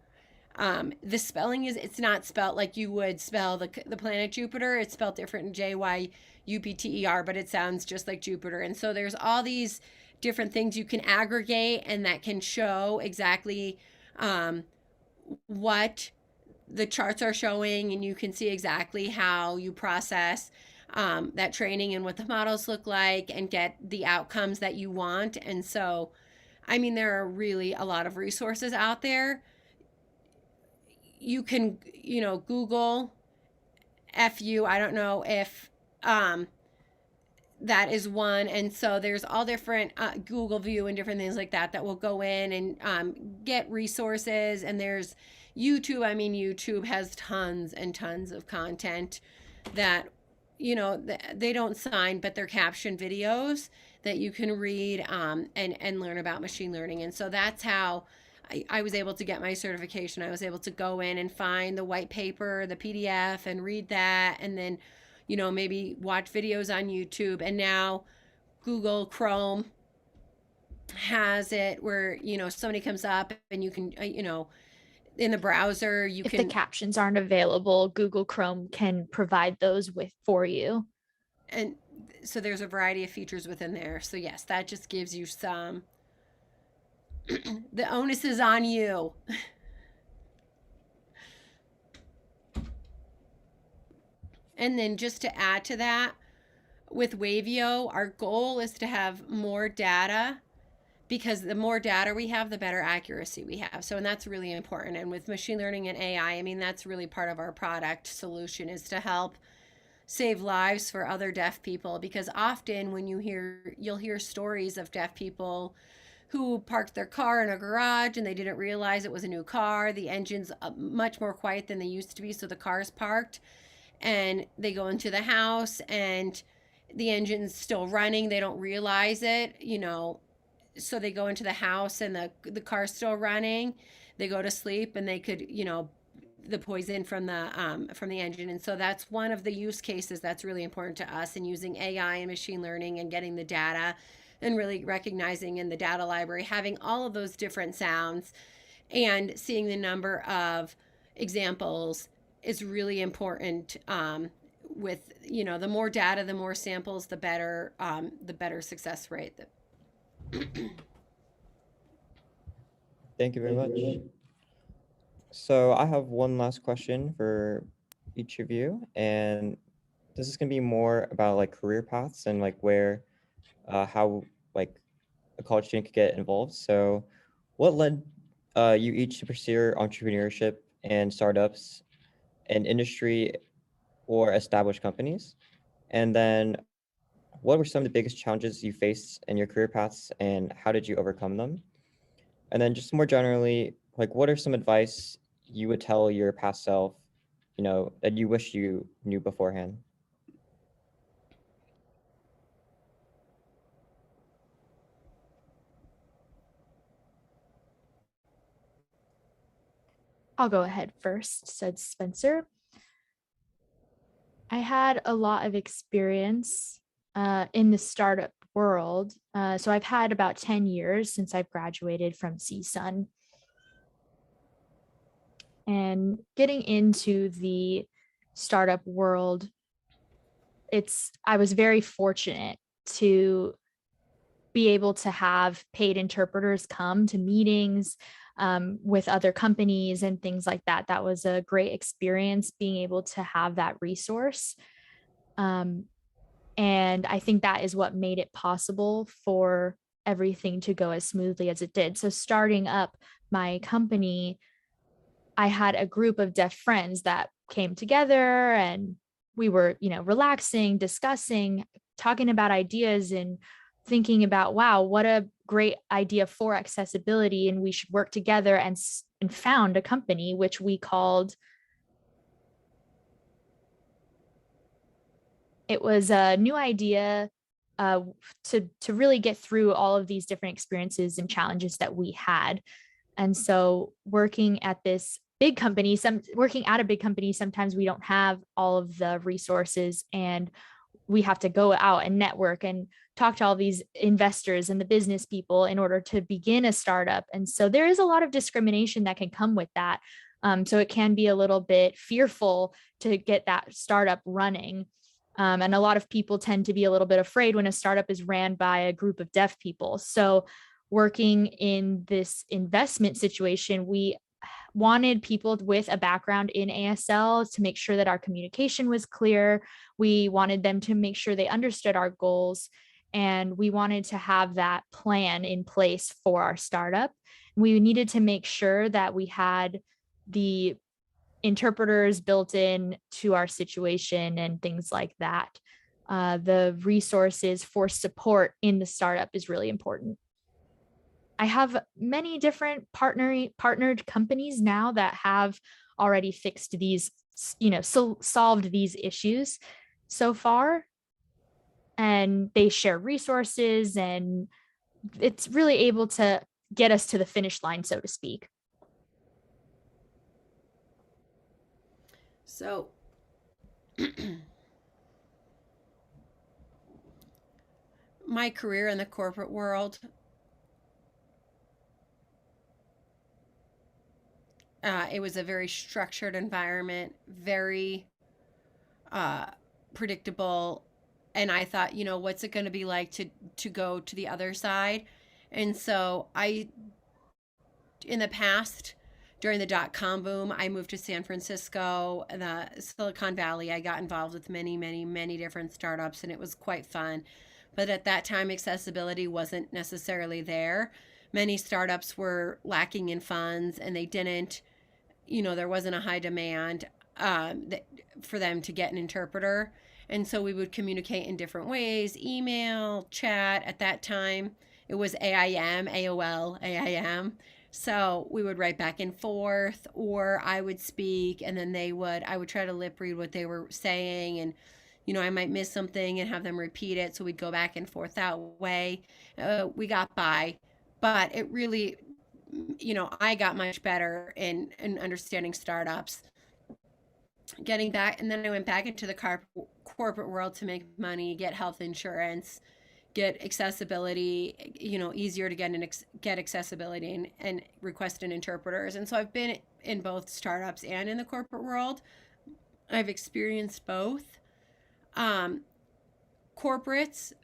The spelling it's not spelled like you would spell the planet Jupiter. It's spelled different in JYUPTER, but it sounds just like Jupiter. And so there's all these different things you can aggregate and that can show exactly what the charts are showing, and you can see exactly how you process that training and what the models look like and get the outcomes that you want. And so, I mean, there are really a lot of resources out there. You can, Google FU. I don't know if that is one. And so there's all different Google View and different things like that will go in and get resources. And there's YouTube. I mean, YouTube has tons and tons of content that, they don't sign, but they're captioned videos that you can read and learn about machine learning. And so that's how I was able to get my certification. I was able to go in and find the white paper, the PDF, and read that, and then, maybe watch videos on YouTube. And now Google Chrome has it where, somebody comes up and you can, in the browser, if the captions aren't available, Google Chrome can provide those for you. And so there's a variety of features within there. So yes, that just gives you some. The onus is on you. And then just to add to that, with Wavio, our goal is to have more data, because the more data we have, the better accuracy we have. So, and that's really important. And with machine learning and AI, I mean, that's really part of our product solution, is to help save lives for other deaf people. Because often when you'll hear stories of deaf people who parked their car in a garage and they didn't realize it was a new car. The engine's much more quiet than they used to be, so the car's parked, and they go into the house and the engine's still running. They don't realize it, so they go into the house and the car's still running. They go to sleep and they could, the poison from the engine. And so that's one of the use cases that's really important to us, in using AI and machine learning and getting the data and really recognizing in the data library, having all of those different sounds and seeing the number of examples is really important. With, the more data, the more samples, the better success rate. Thank you very much. So I have one last question for each of you, and this is going to be more about like career paths and like how like a college student could get involved. So what led you each to pursue entrepreneurship and startups in industry or established companies? And then what were some of the biggest challenges you faced in your career paths and how did you overcome them? And then just more generally, like what are some advice you would tell your past self, that you wish you knew beforehand? I'll go ahead first, said Spencer. I had a lot of experience in the startup world. So I've had about 10 years since I've graduated from CSUN. And getting into the startup world, I was very fortunate to be able to have paid interpreters come to meetings with other companies and things like that. That was a great experience, being able to have that resource. And I think that is what made it possible for everything to go as smoothly as it did. So starting up my company, I had a group of deaf friends that came together, and we were, relaxing, discussing, talking about ideas, and thinking about, wow, what a great idea for accessibility. And we should work together, and found a company which we called, it was a new idea to really get through all of these different experiences and challenges that we had. And so working at a big company, sometimes we don't have all of the resources, and we have to go out and network and talk to all these investors and the business people in order to begin a startup. And so there is a lot of discrimination that can come with that. So it can be a little bit fearful to get that startup running. And a lot of people tend to be a little bit afraid when a startup is ran by a group of deaf people. So working in this investment situation, we wanted people with a background in ASL to make sure that our communication was clear. We wanted them to make sure they understood our goals, and we wanted to have that plan in place for our startup. We needed to make sure that we had the interpreters built in to our situation and things like that. The resources for support in the startup is really important. I have many different partnered companies now that have already fixed these, solved these issues so far. And they share resources, and it's really able to get us to the finish line, so to speak. So my career in the corporate world, it was a very structured environment, very predictable. And I thought, what's it going to be like to go to the other side? And so in the past, during the dot-com boom, I moved to San Francisco, the Silicon Valley. I got involved with many, many, many different startups, and it was quite fun. But at that time, accessibility wasn't necessarily there. Many startups were lacking in funds, and they didn't, there wasn't a high demand for them to get an interpreter. And so we would communicate in different ways, email, chat. At that time, it was AIM, AOL, AIM. So we would write back and forth, or I would speak, and then I would try to lip read what they were saying, and I might miss something and have them repeat it. So we'd go back and forth that way. We got by, but it really, I got much better in understanding startups. Getting back, and then I went back into the corporate world to make money, get health insurance, get accessibility, easier to get accessibility and request an interpreters. And so I've been in both startups and in the corporate world. I've experienced both. Corporates,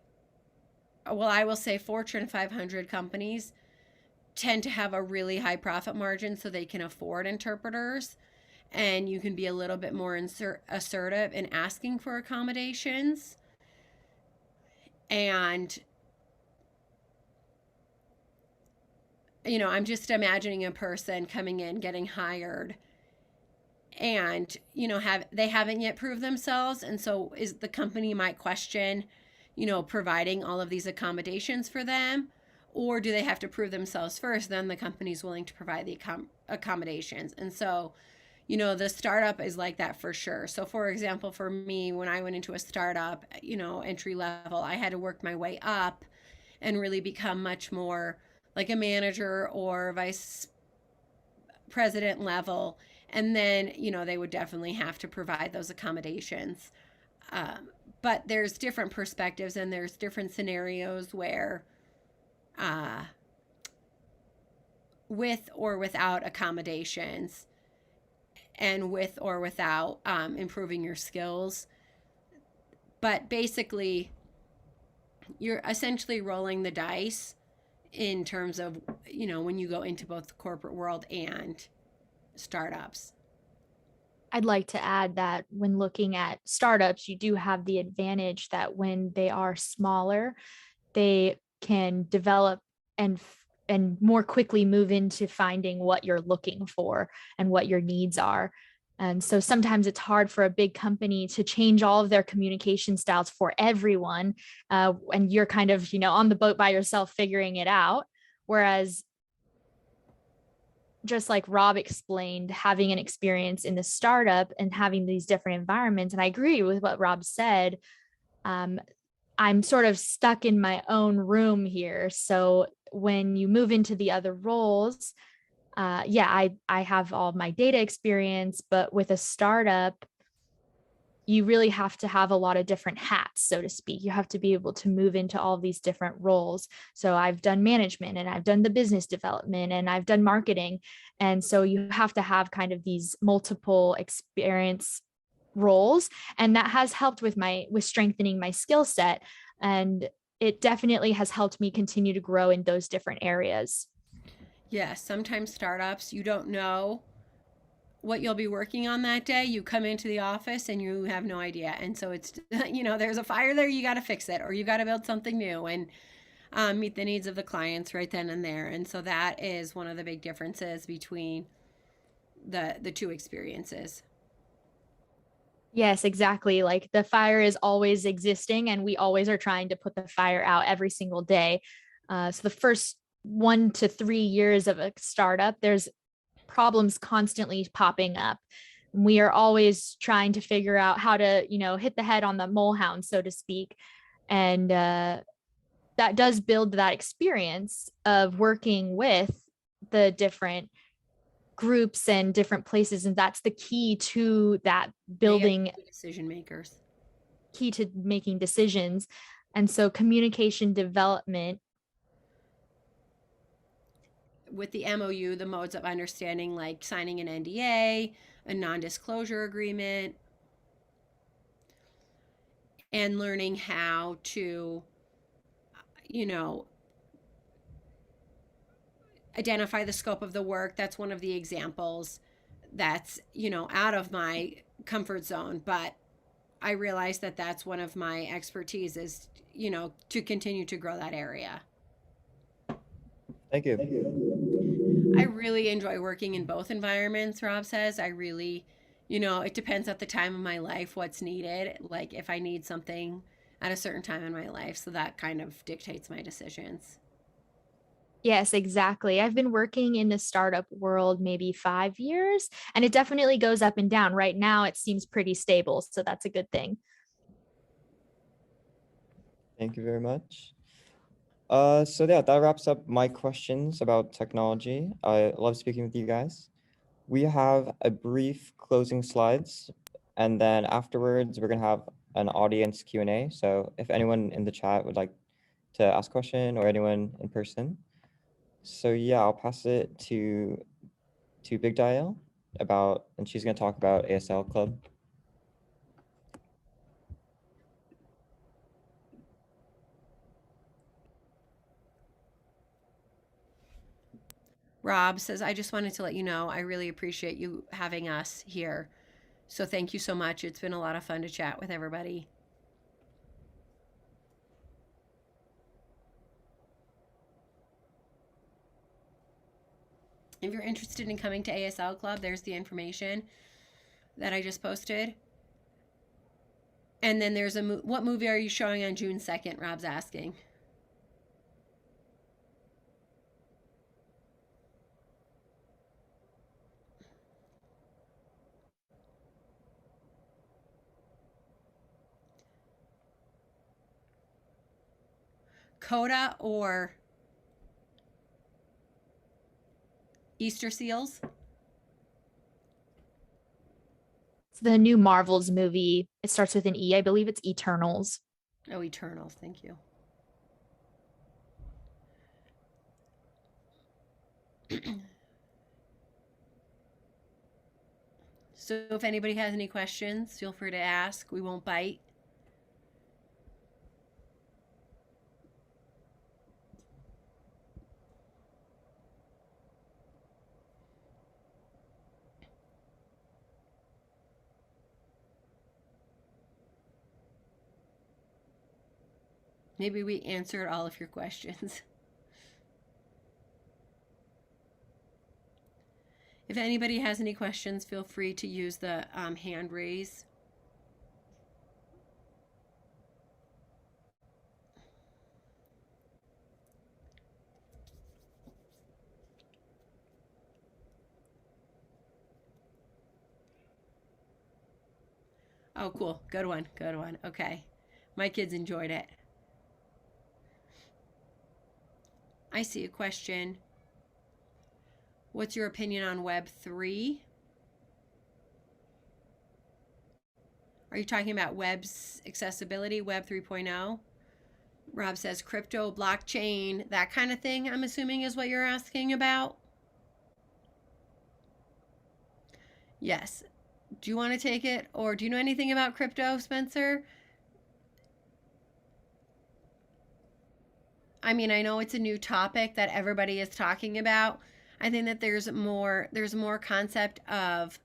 well, I will say Fortune 500 companies tend to have a really high profit margin, so they can afford interpreters, and you can be a little bit more assertive in asking for accommodations. And I'm just imagining a person coming in, getting hired, and they haven't yet proved themselves, and so is the company might question providing all of these accommodations for them, or do they have to prove themselves first, then the company's willing to provide the accommodations. And so the startup is like that for sure. So for example, for me, when I went into a startup, entry level, I had to work my way up and really become much more like a manager or vice president level. And then, they would definitely have to provide those accommodations. But there's different perspectives, and there's different scenarios where with or without accommodations, and with or without improving your skills. But basically, you're essentially rolling the dice in terms of, when you go into both the corporate world and startups. I'd like to add that when looking at startups, you do have the advantage that when they are smaller, they can develop and and more quickly move into finding what you're looking for and what your needs are. And so sometimes it's hard for a big company to change all of their communication styles for everyone. And you're kind of, on the boat by yourself figuring it out. Whereas just like Rob explained, having an experience in the startup and having these different environments, and I agree with what Rob said, I'm sort of stuck in my own room here. So when you move into the other roles, I have all my data experience, but with a startup, you really have to have a lot of different hats, so to speak. You have to be able to move into all these different roles. So I've done management and I've done the business development and I've done marketing. And so you have to have kind of these multiple experience roles. And that has helped with strengthening my skill set. And it definitely has helped me continue to grow in those different areas. Yes, sometimes startups, you don't know what you'll be working on that day. You come into the office and you have no idea. And so it's, there's a fire there, you got to fix it, or you got to build something new and meet the needs of the clients right then and there. And so that is one of the big differences between the two experiences. Yes, exactly. Like the fire is always existing and we always are trying to put the fire out every single day. So the first 1 to 3 years of a startup, there's problems constantly popping up. We are always trying to figure out how to, hit the head on the molehound, so to speak. And that does build that experience of working with the different groups and different places. And that's the key to that building, decision makers, key to making decisions. And so communication development with the MOU, the modes of understanding, like signing an NDA, a non-disclosure agreement, and learning how to, identify the scope of the work. That's one of the examples that's, out of my comfort zone, but I realize that that's one of my expertise is, to continue to grow that area. Thank you. I really enjoy working in both environments, Rob says. I really, it depends at the time of my life what's needed. Like if I need something at a certain time in my life. So that kind of dictates my decisions. Yes, exactly. I've been working in the startup world maybe 5 years, and it definitely goes up and down. Right now, it seems pretty stable, so that's a good thing. Thank you very much. So yeah, that wraps up my questions about technology. I love speaking with you guys. We have a brief closing slides, and then afterwards we're gonna have an audience Q&A. So if anyone in the chat would like to ask a question or anyone in person. So yeah, I'll pass it to Big Dial and she's gonna talk about ASL Club. Rob says, I just wanted to let you know I really appreciate you having us here. So thank you so much. It's been a lot of fun to chat with everybody. If you're interested in coming to ASL Club, there's the information that I just posted. And then there's what movie are you showing on June 2nd? Rob's asking. Coda or Easter Seals? It's the new Marvels movie. It starts with an E. I believe it's Eternals. Oh, Eternals. Thank you. So if anybody has any questions, feel free to ask. We won't bite. Maybe we answered all of your questions. If anybody has any questions, feel free to use the hand raise. Oh, cool. Good one. Good one. Okay. My kids enjoyed it. I see a question. What's your opinion on Web 3? Are you talking about web's accessibility, Web 3.0? Rob says crypto, blockchain, that kind of thing, I'm assuming is what you're asking about. Yes. Do you want to take it, or do you know anything about crypto, Spencer? I mean, I know it's a new topic that everybody is talking about. I think that there's more concept of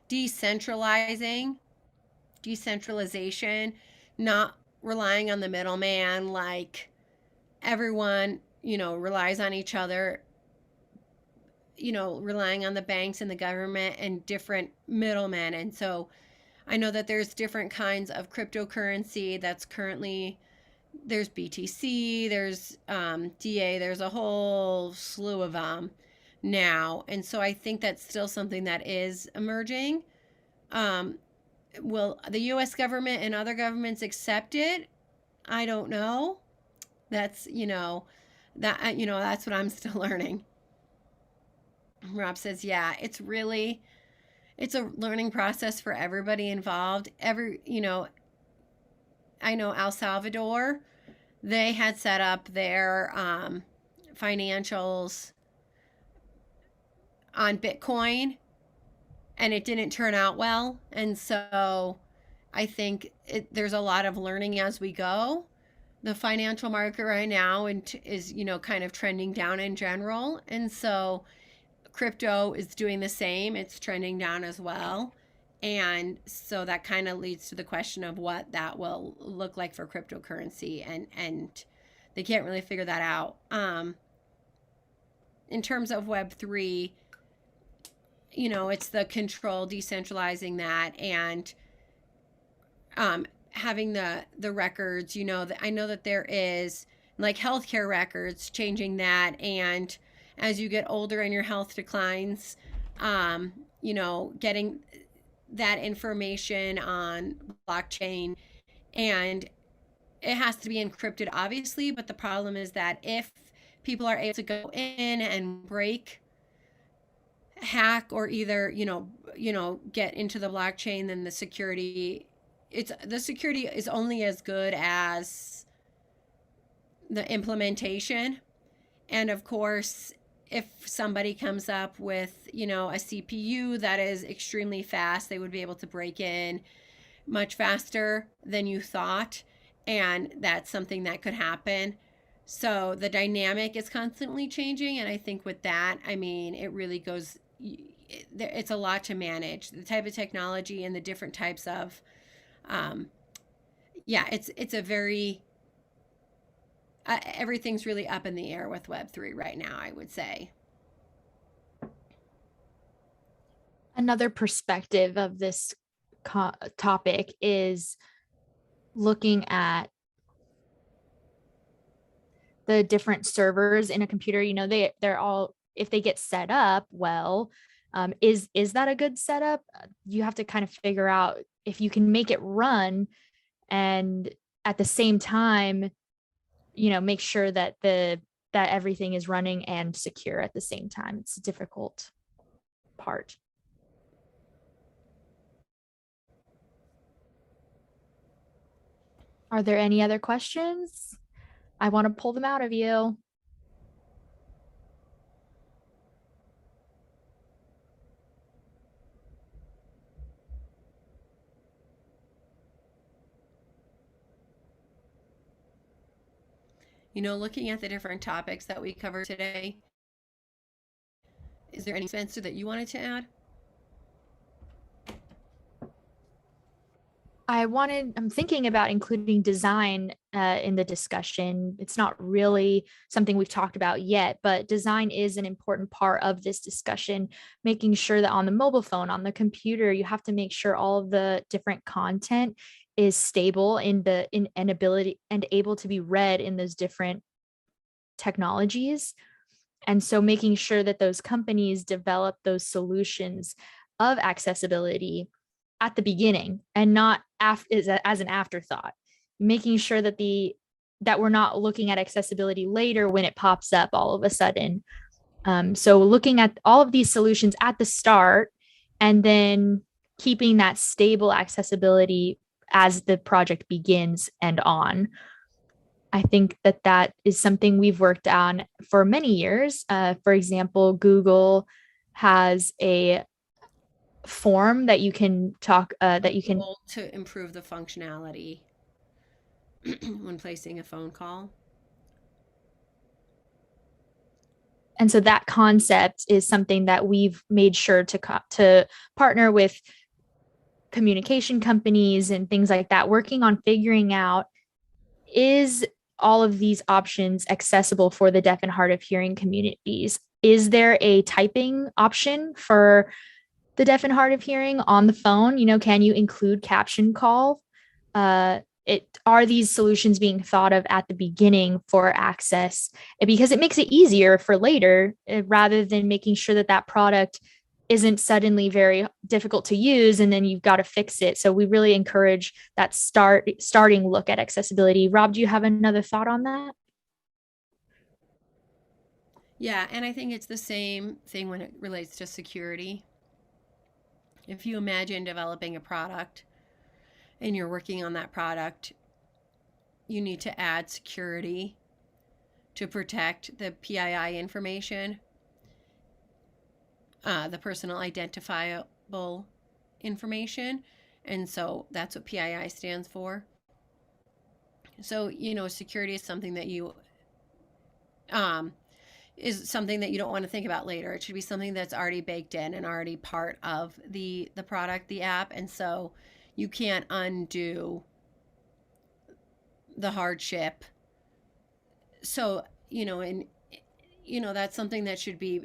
decentralization, not relying on the middleman, like everyone, relies on each other, relying on the banks and the government and different middlemen. And so I know that there's different kinds of cryptocurrency that's currently, there's BTC, there's DA, there's a whole slew of them now. And so I think that's still something that is emerging. Will the US government and other governments accept it? I don't know. That's, that's what I'm still learning. Rob says, yeah, it's a learning process for everybody involved. I know El Salvador, they had set up their financials on Bitcoin, and it didn't turn out well. And so I think there's a lot of learning as we go. The financial market right now is, kind of trending down in general. And so crypto is doing the same. It's trending down as well. And so that kind of leads to the question of what that will look like for cryptocurrency. And they can't really figure that out. In terms of Web3, it's the control, decentralizing that, and having the records. I know that there is like healthcare records, changing that. And as you get older and your health declines, getting that information on blockchain, and it has to be encrypted, obviously. But the problem is that if people are able to go in and hack, or either get into the blockchain, then the security is only as good as the implementation. And of course, if somebody comes up with, a CPU that is extremely fast, they would be able to break in much faster than you thought. And that's something that could happen. So the dynamic is constantly changing. And I think with that, it really goes, it's a lot to manage. The type of technology and the different types of, it's a very, everything's really up in the air with Web3 right now, I would say. Another perspective of this topic is looking at the different servers in a computer. They're all, if they get set up well, is that a good setup? You have to kind of figure out if you can make it run, and at the same time, make sure that that everything is running and secure at the same time. It's a difficult part. Are there any other questions? I want to pull them out of you. Looking at the different topics that we covered today, is there any, Spencer, that you wanted to add? I'm thinking about including design in the discussion. It's not really something we've talked about yet, but design is an important part of this discussion, making sure that on the mobile phone, on the computer, you have to make sure all of the different content is stable in an ability and able to be read in those different technologies. And so making sure that those companies develop those solutions of accessibility at the beginning and not as an afterthought, making sure that we're not looking at accessibility later when it pops up all of a sudden. So looking at all of these solutions at the start and then keeping that stable accessibility as the project begins and on. I think that that is something we've worked on for many years. For example, Google has a form that you can Goal to improve the functionality when placing a phone call. and so that concept is something that we've made sure to partner with communication companies and things like that, working on figuring out, is all of these options accessible for the deaf and hard of hearing communities? Is there a typing option for the deaf and hard of hearing on the phone? Can you include caption call? Are these solutions being thought of at the beginning for access? Because it makes it easier for later, rather than making sure that product isn't suddenly very difficult to use and then you've got to fix it. So we really encourage that starting look at accessibility. Rob, do you have another thought on that? Yeah, and I think it's the same thing when it relates to security. If you imagine developing a product and you're working on that product, you need to add security to protect the PII information, the personal identifiable information. And so that's what PII stands for. So, security is something that you don't want to think about later. It should be something that's already baked in and already part of the product, the app. And so you can't undo the hardship. So, that's something that should be,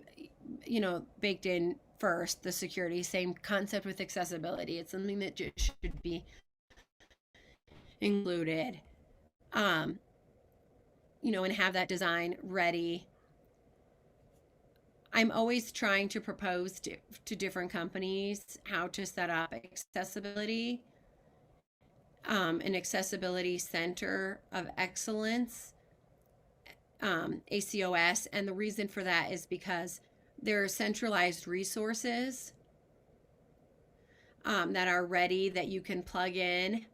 baked in first, the security. Same concept with accessibility. It's something that just should be included. And have that design ready. I'm always trying to propose to different companies how to set up accessibility, an accessibility center of excellence, ACOS. And the reason for that is because there are centralized resources that are ready that you can plug in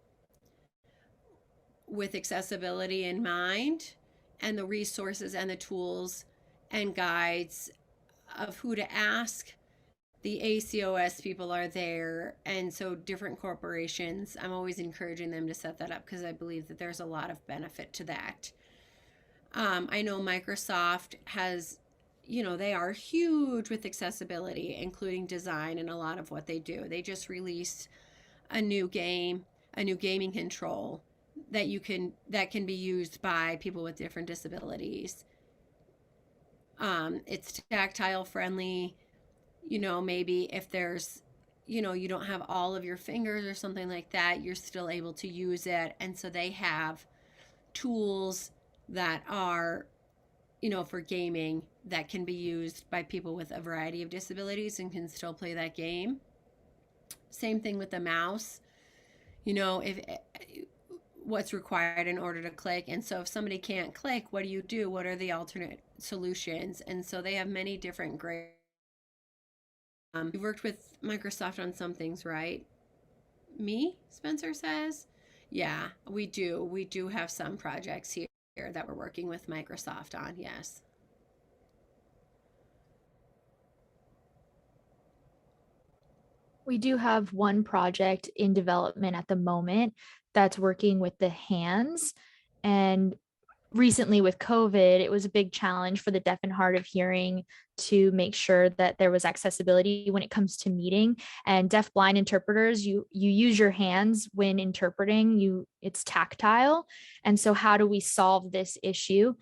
with accessibility in mind, and the resources and the tools and guides of who to ask. The ACOS people are there, and so different corporations, I'm always encouraging them to set that up because I believe that there's a lot of benefit to that. I know Microsoft has, they are huge with accessibility, including design and a lot of what they do. They just released a new gaming control that can be used by people with different disabilities. It's tactile friendly. Maybe if there's, you don't have all of your fingers or something like that, you're still able to use it. And so they have tools that are, for gaming that can be used by people with a variety of disabilities and can still play that game. Same thing with the mouse. If what's required in order to click. And so if somebody can't click, what do you do? What are the alternate solutions? And so they have many different grades. You've worked with Microsoft on some things, right? Me, Spencer says. Yeah, we do. We do have some projects here that we're working with Microsoft on, yes. We do have one project in development at the moment that's working with the hands, and recently with COVID, it was a big challenge for the deaf and hard of hearing to make sure that there was accessibility when it comes to meeting. And deaf blind interpreters, you use your hands when interpreting, it's tactile. And so how do we solve this issue?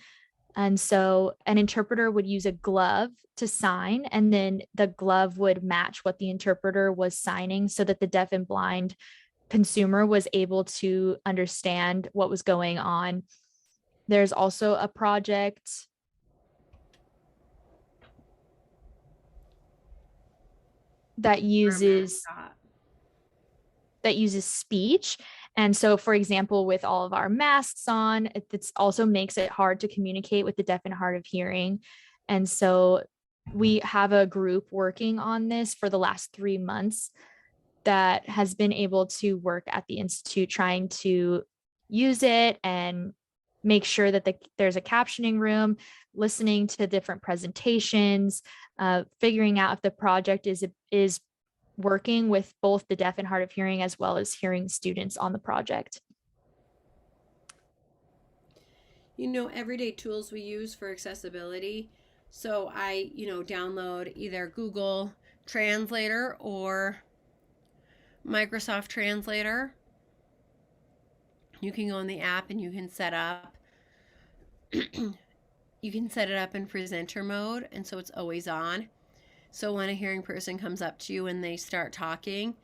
And so an interpreter would use a glove to sign, and then the glove would match what the interpreter was signing so that the deaf and blind consumer was able to understand what was going on. There's also a project that uses speech. And so, for example, with all of our masks on, it also makes it hard to communicate with the deaf and hard of hearing. And so we have a group working on this for the last 3 months that has been able to work at the Institute trying to use it and make sure that there's a captioning room, listening to different presentations, figuring out if the project is working with both the deaf and hard of hearing as well as hearing students on the project. Everyday tools we use for accessibility. So I, download either Google Translator or Microsoft Translator. You can go in the app and you can set up in presenter mode, and so it's always on. So when a hearing person comes up to you and they start talking,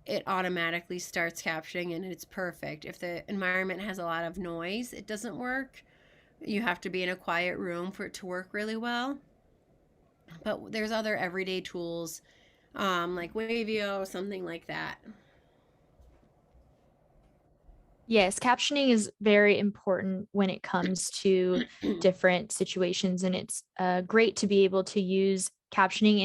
it automatically starts captioning, and it's perfect. If the environment has a lot of noise, it doesn't work. You have to be in a quiet room for it to work really well. But there's other everyday tools like Wavio, something like that. Yes, captioning is very important when it comes to different situations, and it's great to be able to use captioning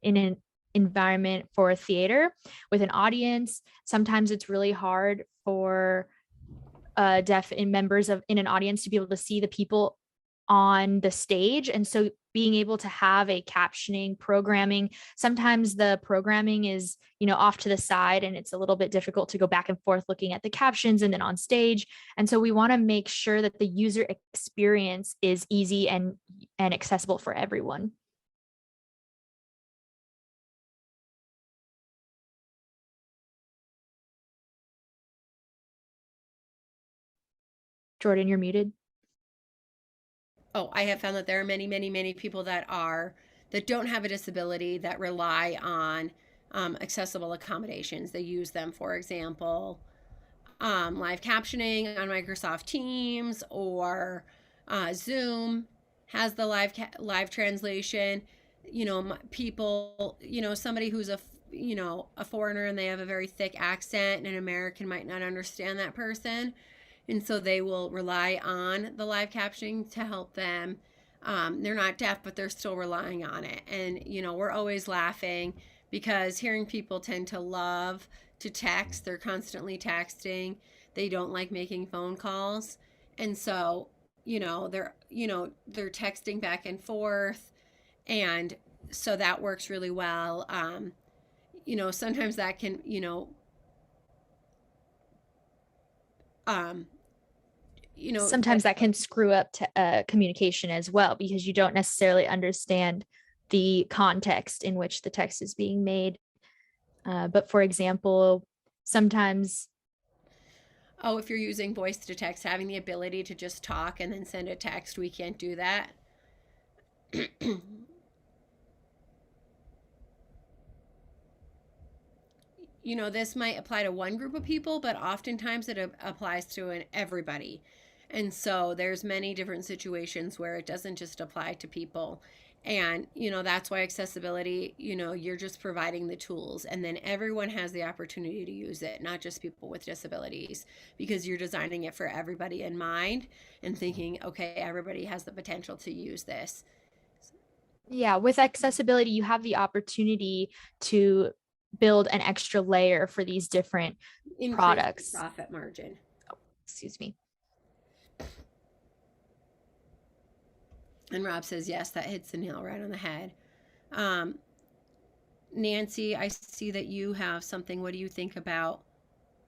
in an environment for a theater with an audience. Sometimes it's really hard for deaf members in an audience to be able to see the people on the stage, and so being able to have a captioning programming, sometimes the programming is off to the side and it's a little bit difficult to go back and forth looking at the captions and then on stage. And so we want to make sure that the user experience is easy and accessible for everyone. Jordan, you're muted. Oh, I have found that there are many, many, many people that don't have a disability that rely on accessible accommodations. They use them, for example, live captioning on Microsoft Teams, or Zoom has the live translation. People, somebody who's a foreigner and they have a very thick accent, and an American might not understand that person. And so they will rely on the live captioning to help them. They're not deaf, but they're still relying on it. And, we're always laughing because hearing people tend to love to text. They're constantly texting. They don't like making phone calls. And so, they're texting back and forth. And so that works really well. Sometimes that can, sometimes that can screw up communication as well, because you don't necessarily understand the context in which the text is being made. But for example, sometimes if you're using voice to text, having the ability to just talk and then send a text, we can't do that. This might apply to one group of people, but oftentimes it applies to everybody. And so there's many different situations where it doesn't just apply to people. And, that's why accessibility, you're just providing the tools, and then everyone has the opportunity to use it, not just people with disabilities, because you're designing it for everybody in mind and thinking, okay, everybody has the potential to use this. Yeah, with accessibility, you have the opportunity to build an extra layer for these different products. Profit margin. Oh, excuse me. And Rob says, yes, that hits the nail right on the head. Nancy, I see that you have something. What do you think about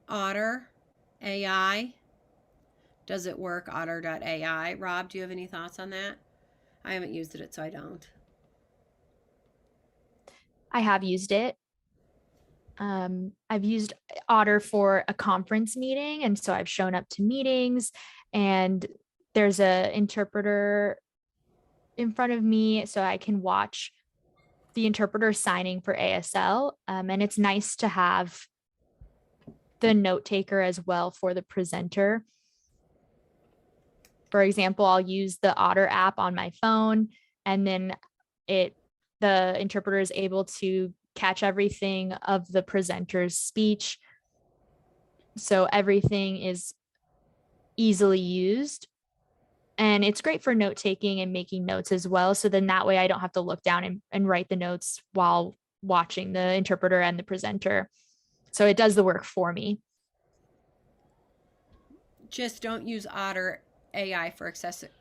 Otter.ai? Does it work? Otter.ai. Rob, do you have any thoughts on that? I haven't used it, so I don't. I have used it. I've used Otter for a conference meeting, and so I've shown up to meetings, and there's a interpreter in front of me, so I can watch the interpreter signing for ASL. And it's nice to have the note taker as well for the presenter. For example, I'll use the Otter app on my phone, and then the interpreter is able to catch everything of the presenter's speech. So everything is easily used. And it's great for note taking and making notes as well. So then that way I don't have to look down and write the notes while watching the interpreter and the presenter. So it does the work for me. Just don't use Otter AI for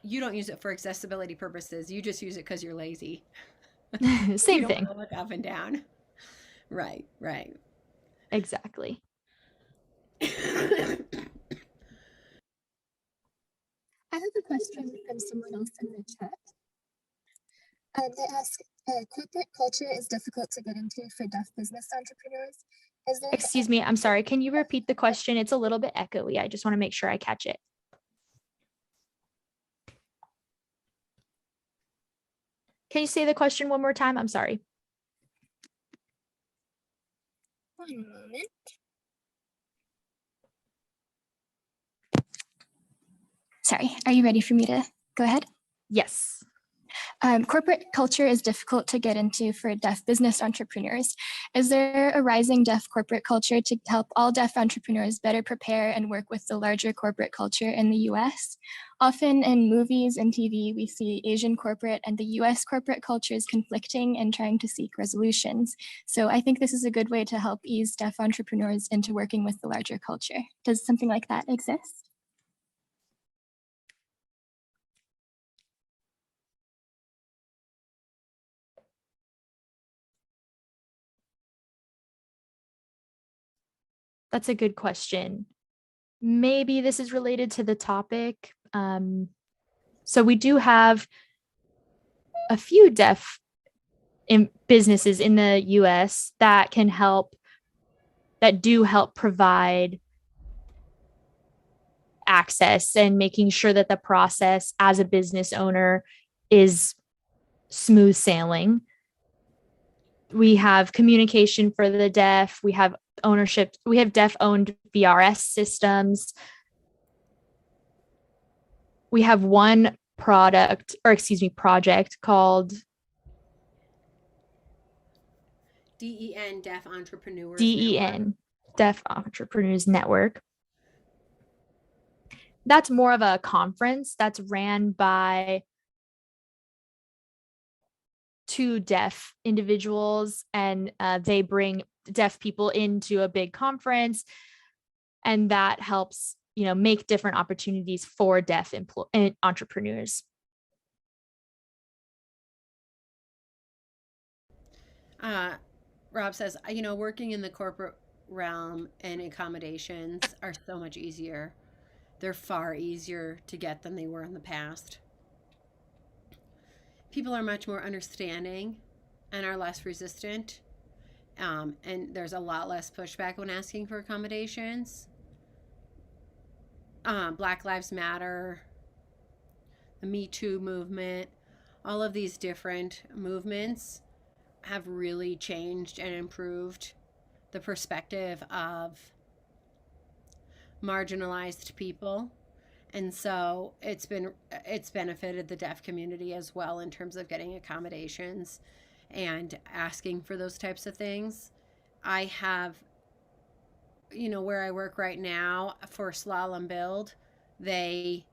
you don't use it for accessibility purposes. You just use it because you're lazy. Same you don't thing. want to look up and down. Right. Exactly. I have a question from someone else in the chat. They ask, corporate culture is difficult to get into for deaf business entrepreneurs. Excuse me, I'm sorry. Can you repeat the question? It's a little bit echoey. I just want to make sure I catch it. Can you say the question one more time? I'm sorry. One moment. Sorry, are you ready for me to go ahead? Yes. Corporate culture is difficult to get into for deaf business entrepreneurs. Is there a rising deaf corporate culture to help all deaf entrepreneurs better prepare and work with the larger corporate culture in the US? Often in movies and TV, we see Asian corporate and the US corporate cultures conflicting and trying to seek resolutions. So I think this is a good way to help ease deaf entrepreneurs into working with the larger culture. Does something like that exist? That's a good question. Maybe this is related to the topic. So we do have a few deaf businesses in the US that do help provide access and making sure that the process as a business owner is smooth sailing. We have communication for the deaf. We have ownership. We have deaf owned VRS systems. We have one project called DEN, Deaf Entrepreneurs DEN, Network. Deaf Entrepreneurs Network. That's more of a conference that's ran by two deaf individuals, and they bring deaf people into a big conference, and that helps make different opportunities for deaf entrepreneurs. Rob says, working in the corporate realm and accommodations are so much easier. They're far easier to get than they were in the past. People are much more understanding and are less resistant. And there's a lot less pushback when asking for accommodations. Black Lives Matter, the Me Too movement, all of these different movements have really changed and improved the perspective of marginalized people. And so it's benefited the deaf community as well in terms of getting accommodations and asking for those types of things. I have, where I work right now for Slalom Build, I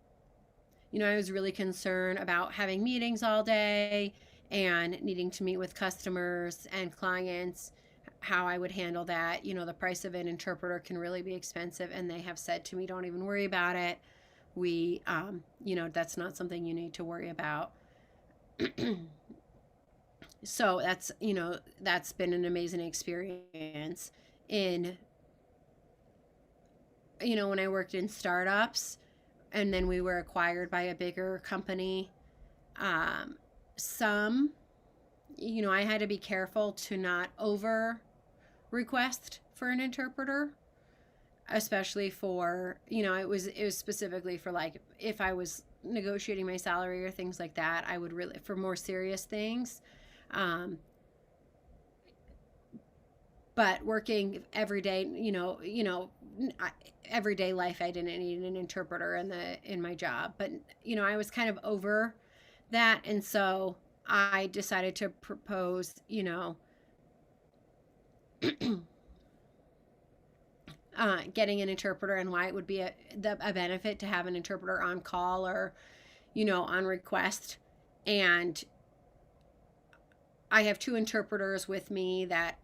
was really concerned about having meetings all day and needing to meet with customers and clients, how I would handle that. The price of an interpreter can really be expensive, and they have said to me, don't even worry about it. We, that's not something you need to worry about. So that's been an amazing experience. When I worked in startups, and then we were acquired by a bigger company. Some, I had to be careful to not over request for an interpreter, especially for, it was specifically for like if I was negotiating my salary or things like that. I would really, for more serious things. But working every day, everyday life, I didn't need an interpreter in my job. But I was kind of over that, and so I decided to propose, getting an interpreter, and why it would be a benefit to have an interpreter on call or, on request. And I have 2 interpreters with me that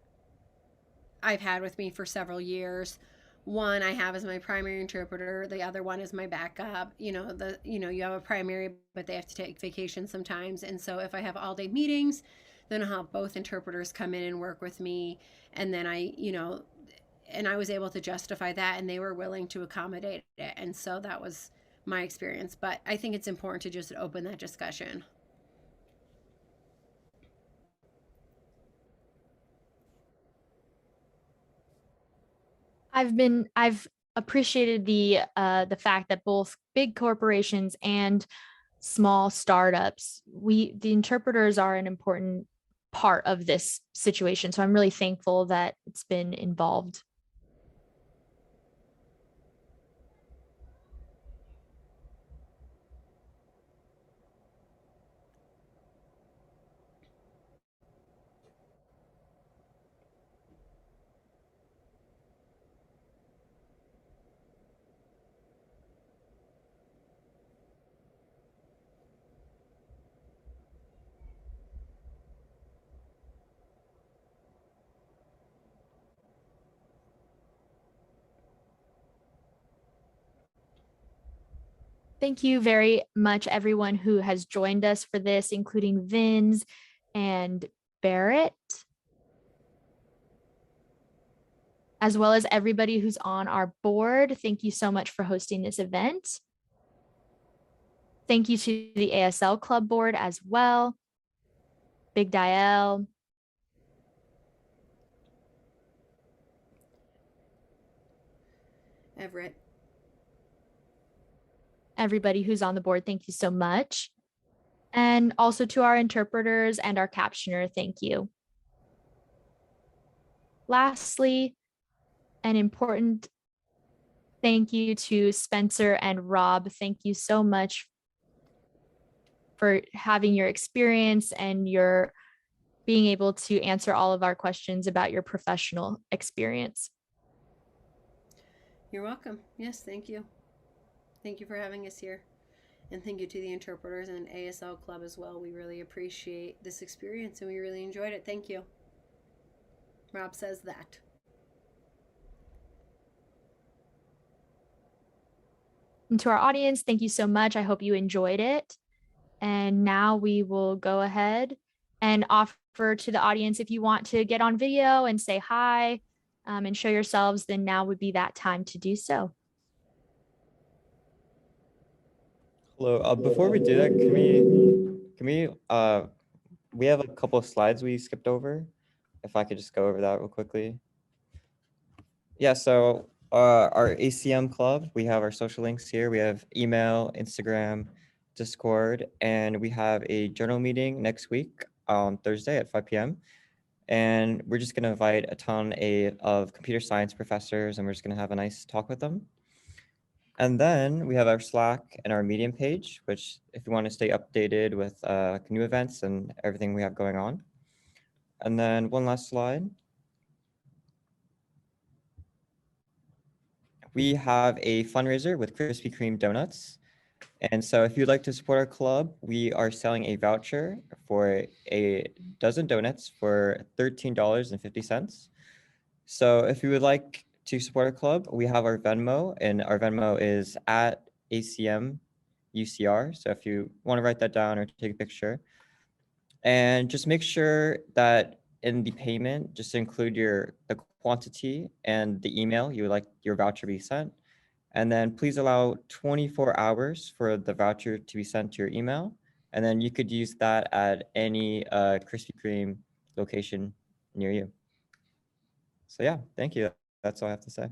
I've had with me for several years. One I have as my primary interpreter. The other one is my backup. You have a primary, but they have to take vacation sometimes. And so if I have all day meetings, then I'll have both interpreters come in and work with me. And then and I was able to justify that, and they were willing to accommodate it. And so that was my experience. But I think it's important to just open that discussion. I've appreciated the fact that both big corporations and small startups, the interpreters are an important part of this situation. So I'm really thankful that it's been involved. Thank you very much, everyone who has joined us for this, including Vince and Barrett, as well as everybody who's on our board. Thank you so much for hosting this event. Thank you to the ASL Club board as well. Big Dial. Everett. Everybody who's on the board, thank you so much. And also to our interpreters and our captioner, thank you. Lastly, an important thank you to Spencer and Rob. Thank you so much for having your experience and your being able to answer all of our questions about your professional experience. You're welcome. Yes, thank you. Thank you for having us here. And thank you to the interpreters and ASL Club as well. We really appreciate this experience and we really enjoyed it. Thank you. Rob says that. And to our audience, thank you so much. I hope you enjoyed it. And now we will go ahead and offer to the audience, if you want to get on video and say hi and show yourselves, then now would be that time to do so. Hello. Before we do that, we have a couple of slides we skipped over. If I could just go over that real quickly. Yeah. So our ACM Club, we have our social links here. We have email, Instagram, Discord, and we have a journal meeting next week on Thursday at 5 p.m. And we're just going to invite a ton of computer science professors, and we're just going to have a nice talk with them. And then we have our Slack and our Medium page, which if you want to stay updated with new events and everything we have going on. And then one last slide. We have a fundraiser with Krispy Kreme donuts. And so if you'd like to support our club, we are selling a voucher for a dozen donuts for $13.50. So if you would like to support our club, we have our Venmo, and our Venmo is at ACM UCR. So if you want to write that down or take a picture, and just make sure that in the payment, just include the quantity and the email you would like your voucher be sent. And then please allow 24 hours for the voucher to be sent to your email. And then you could use that at any Krispy Kreme location near you. So yeah, thank you. That's all I have to say.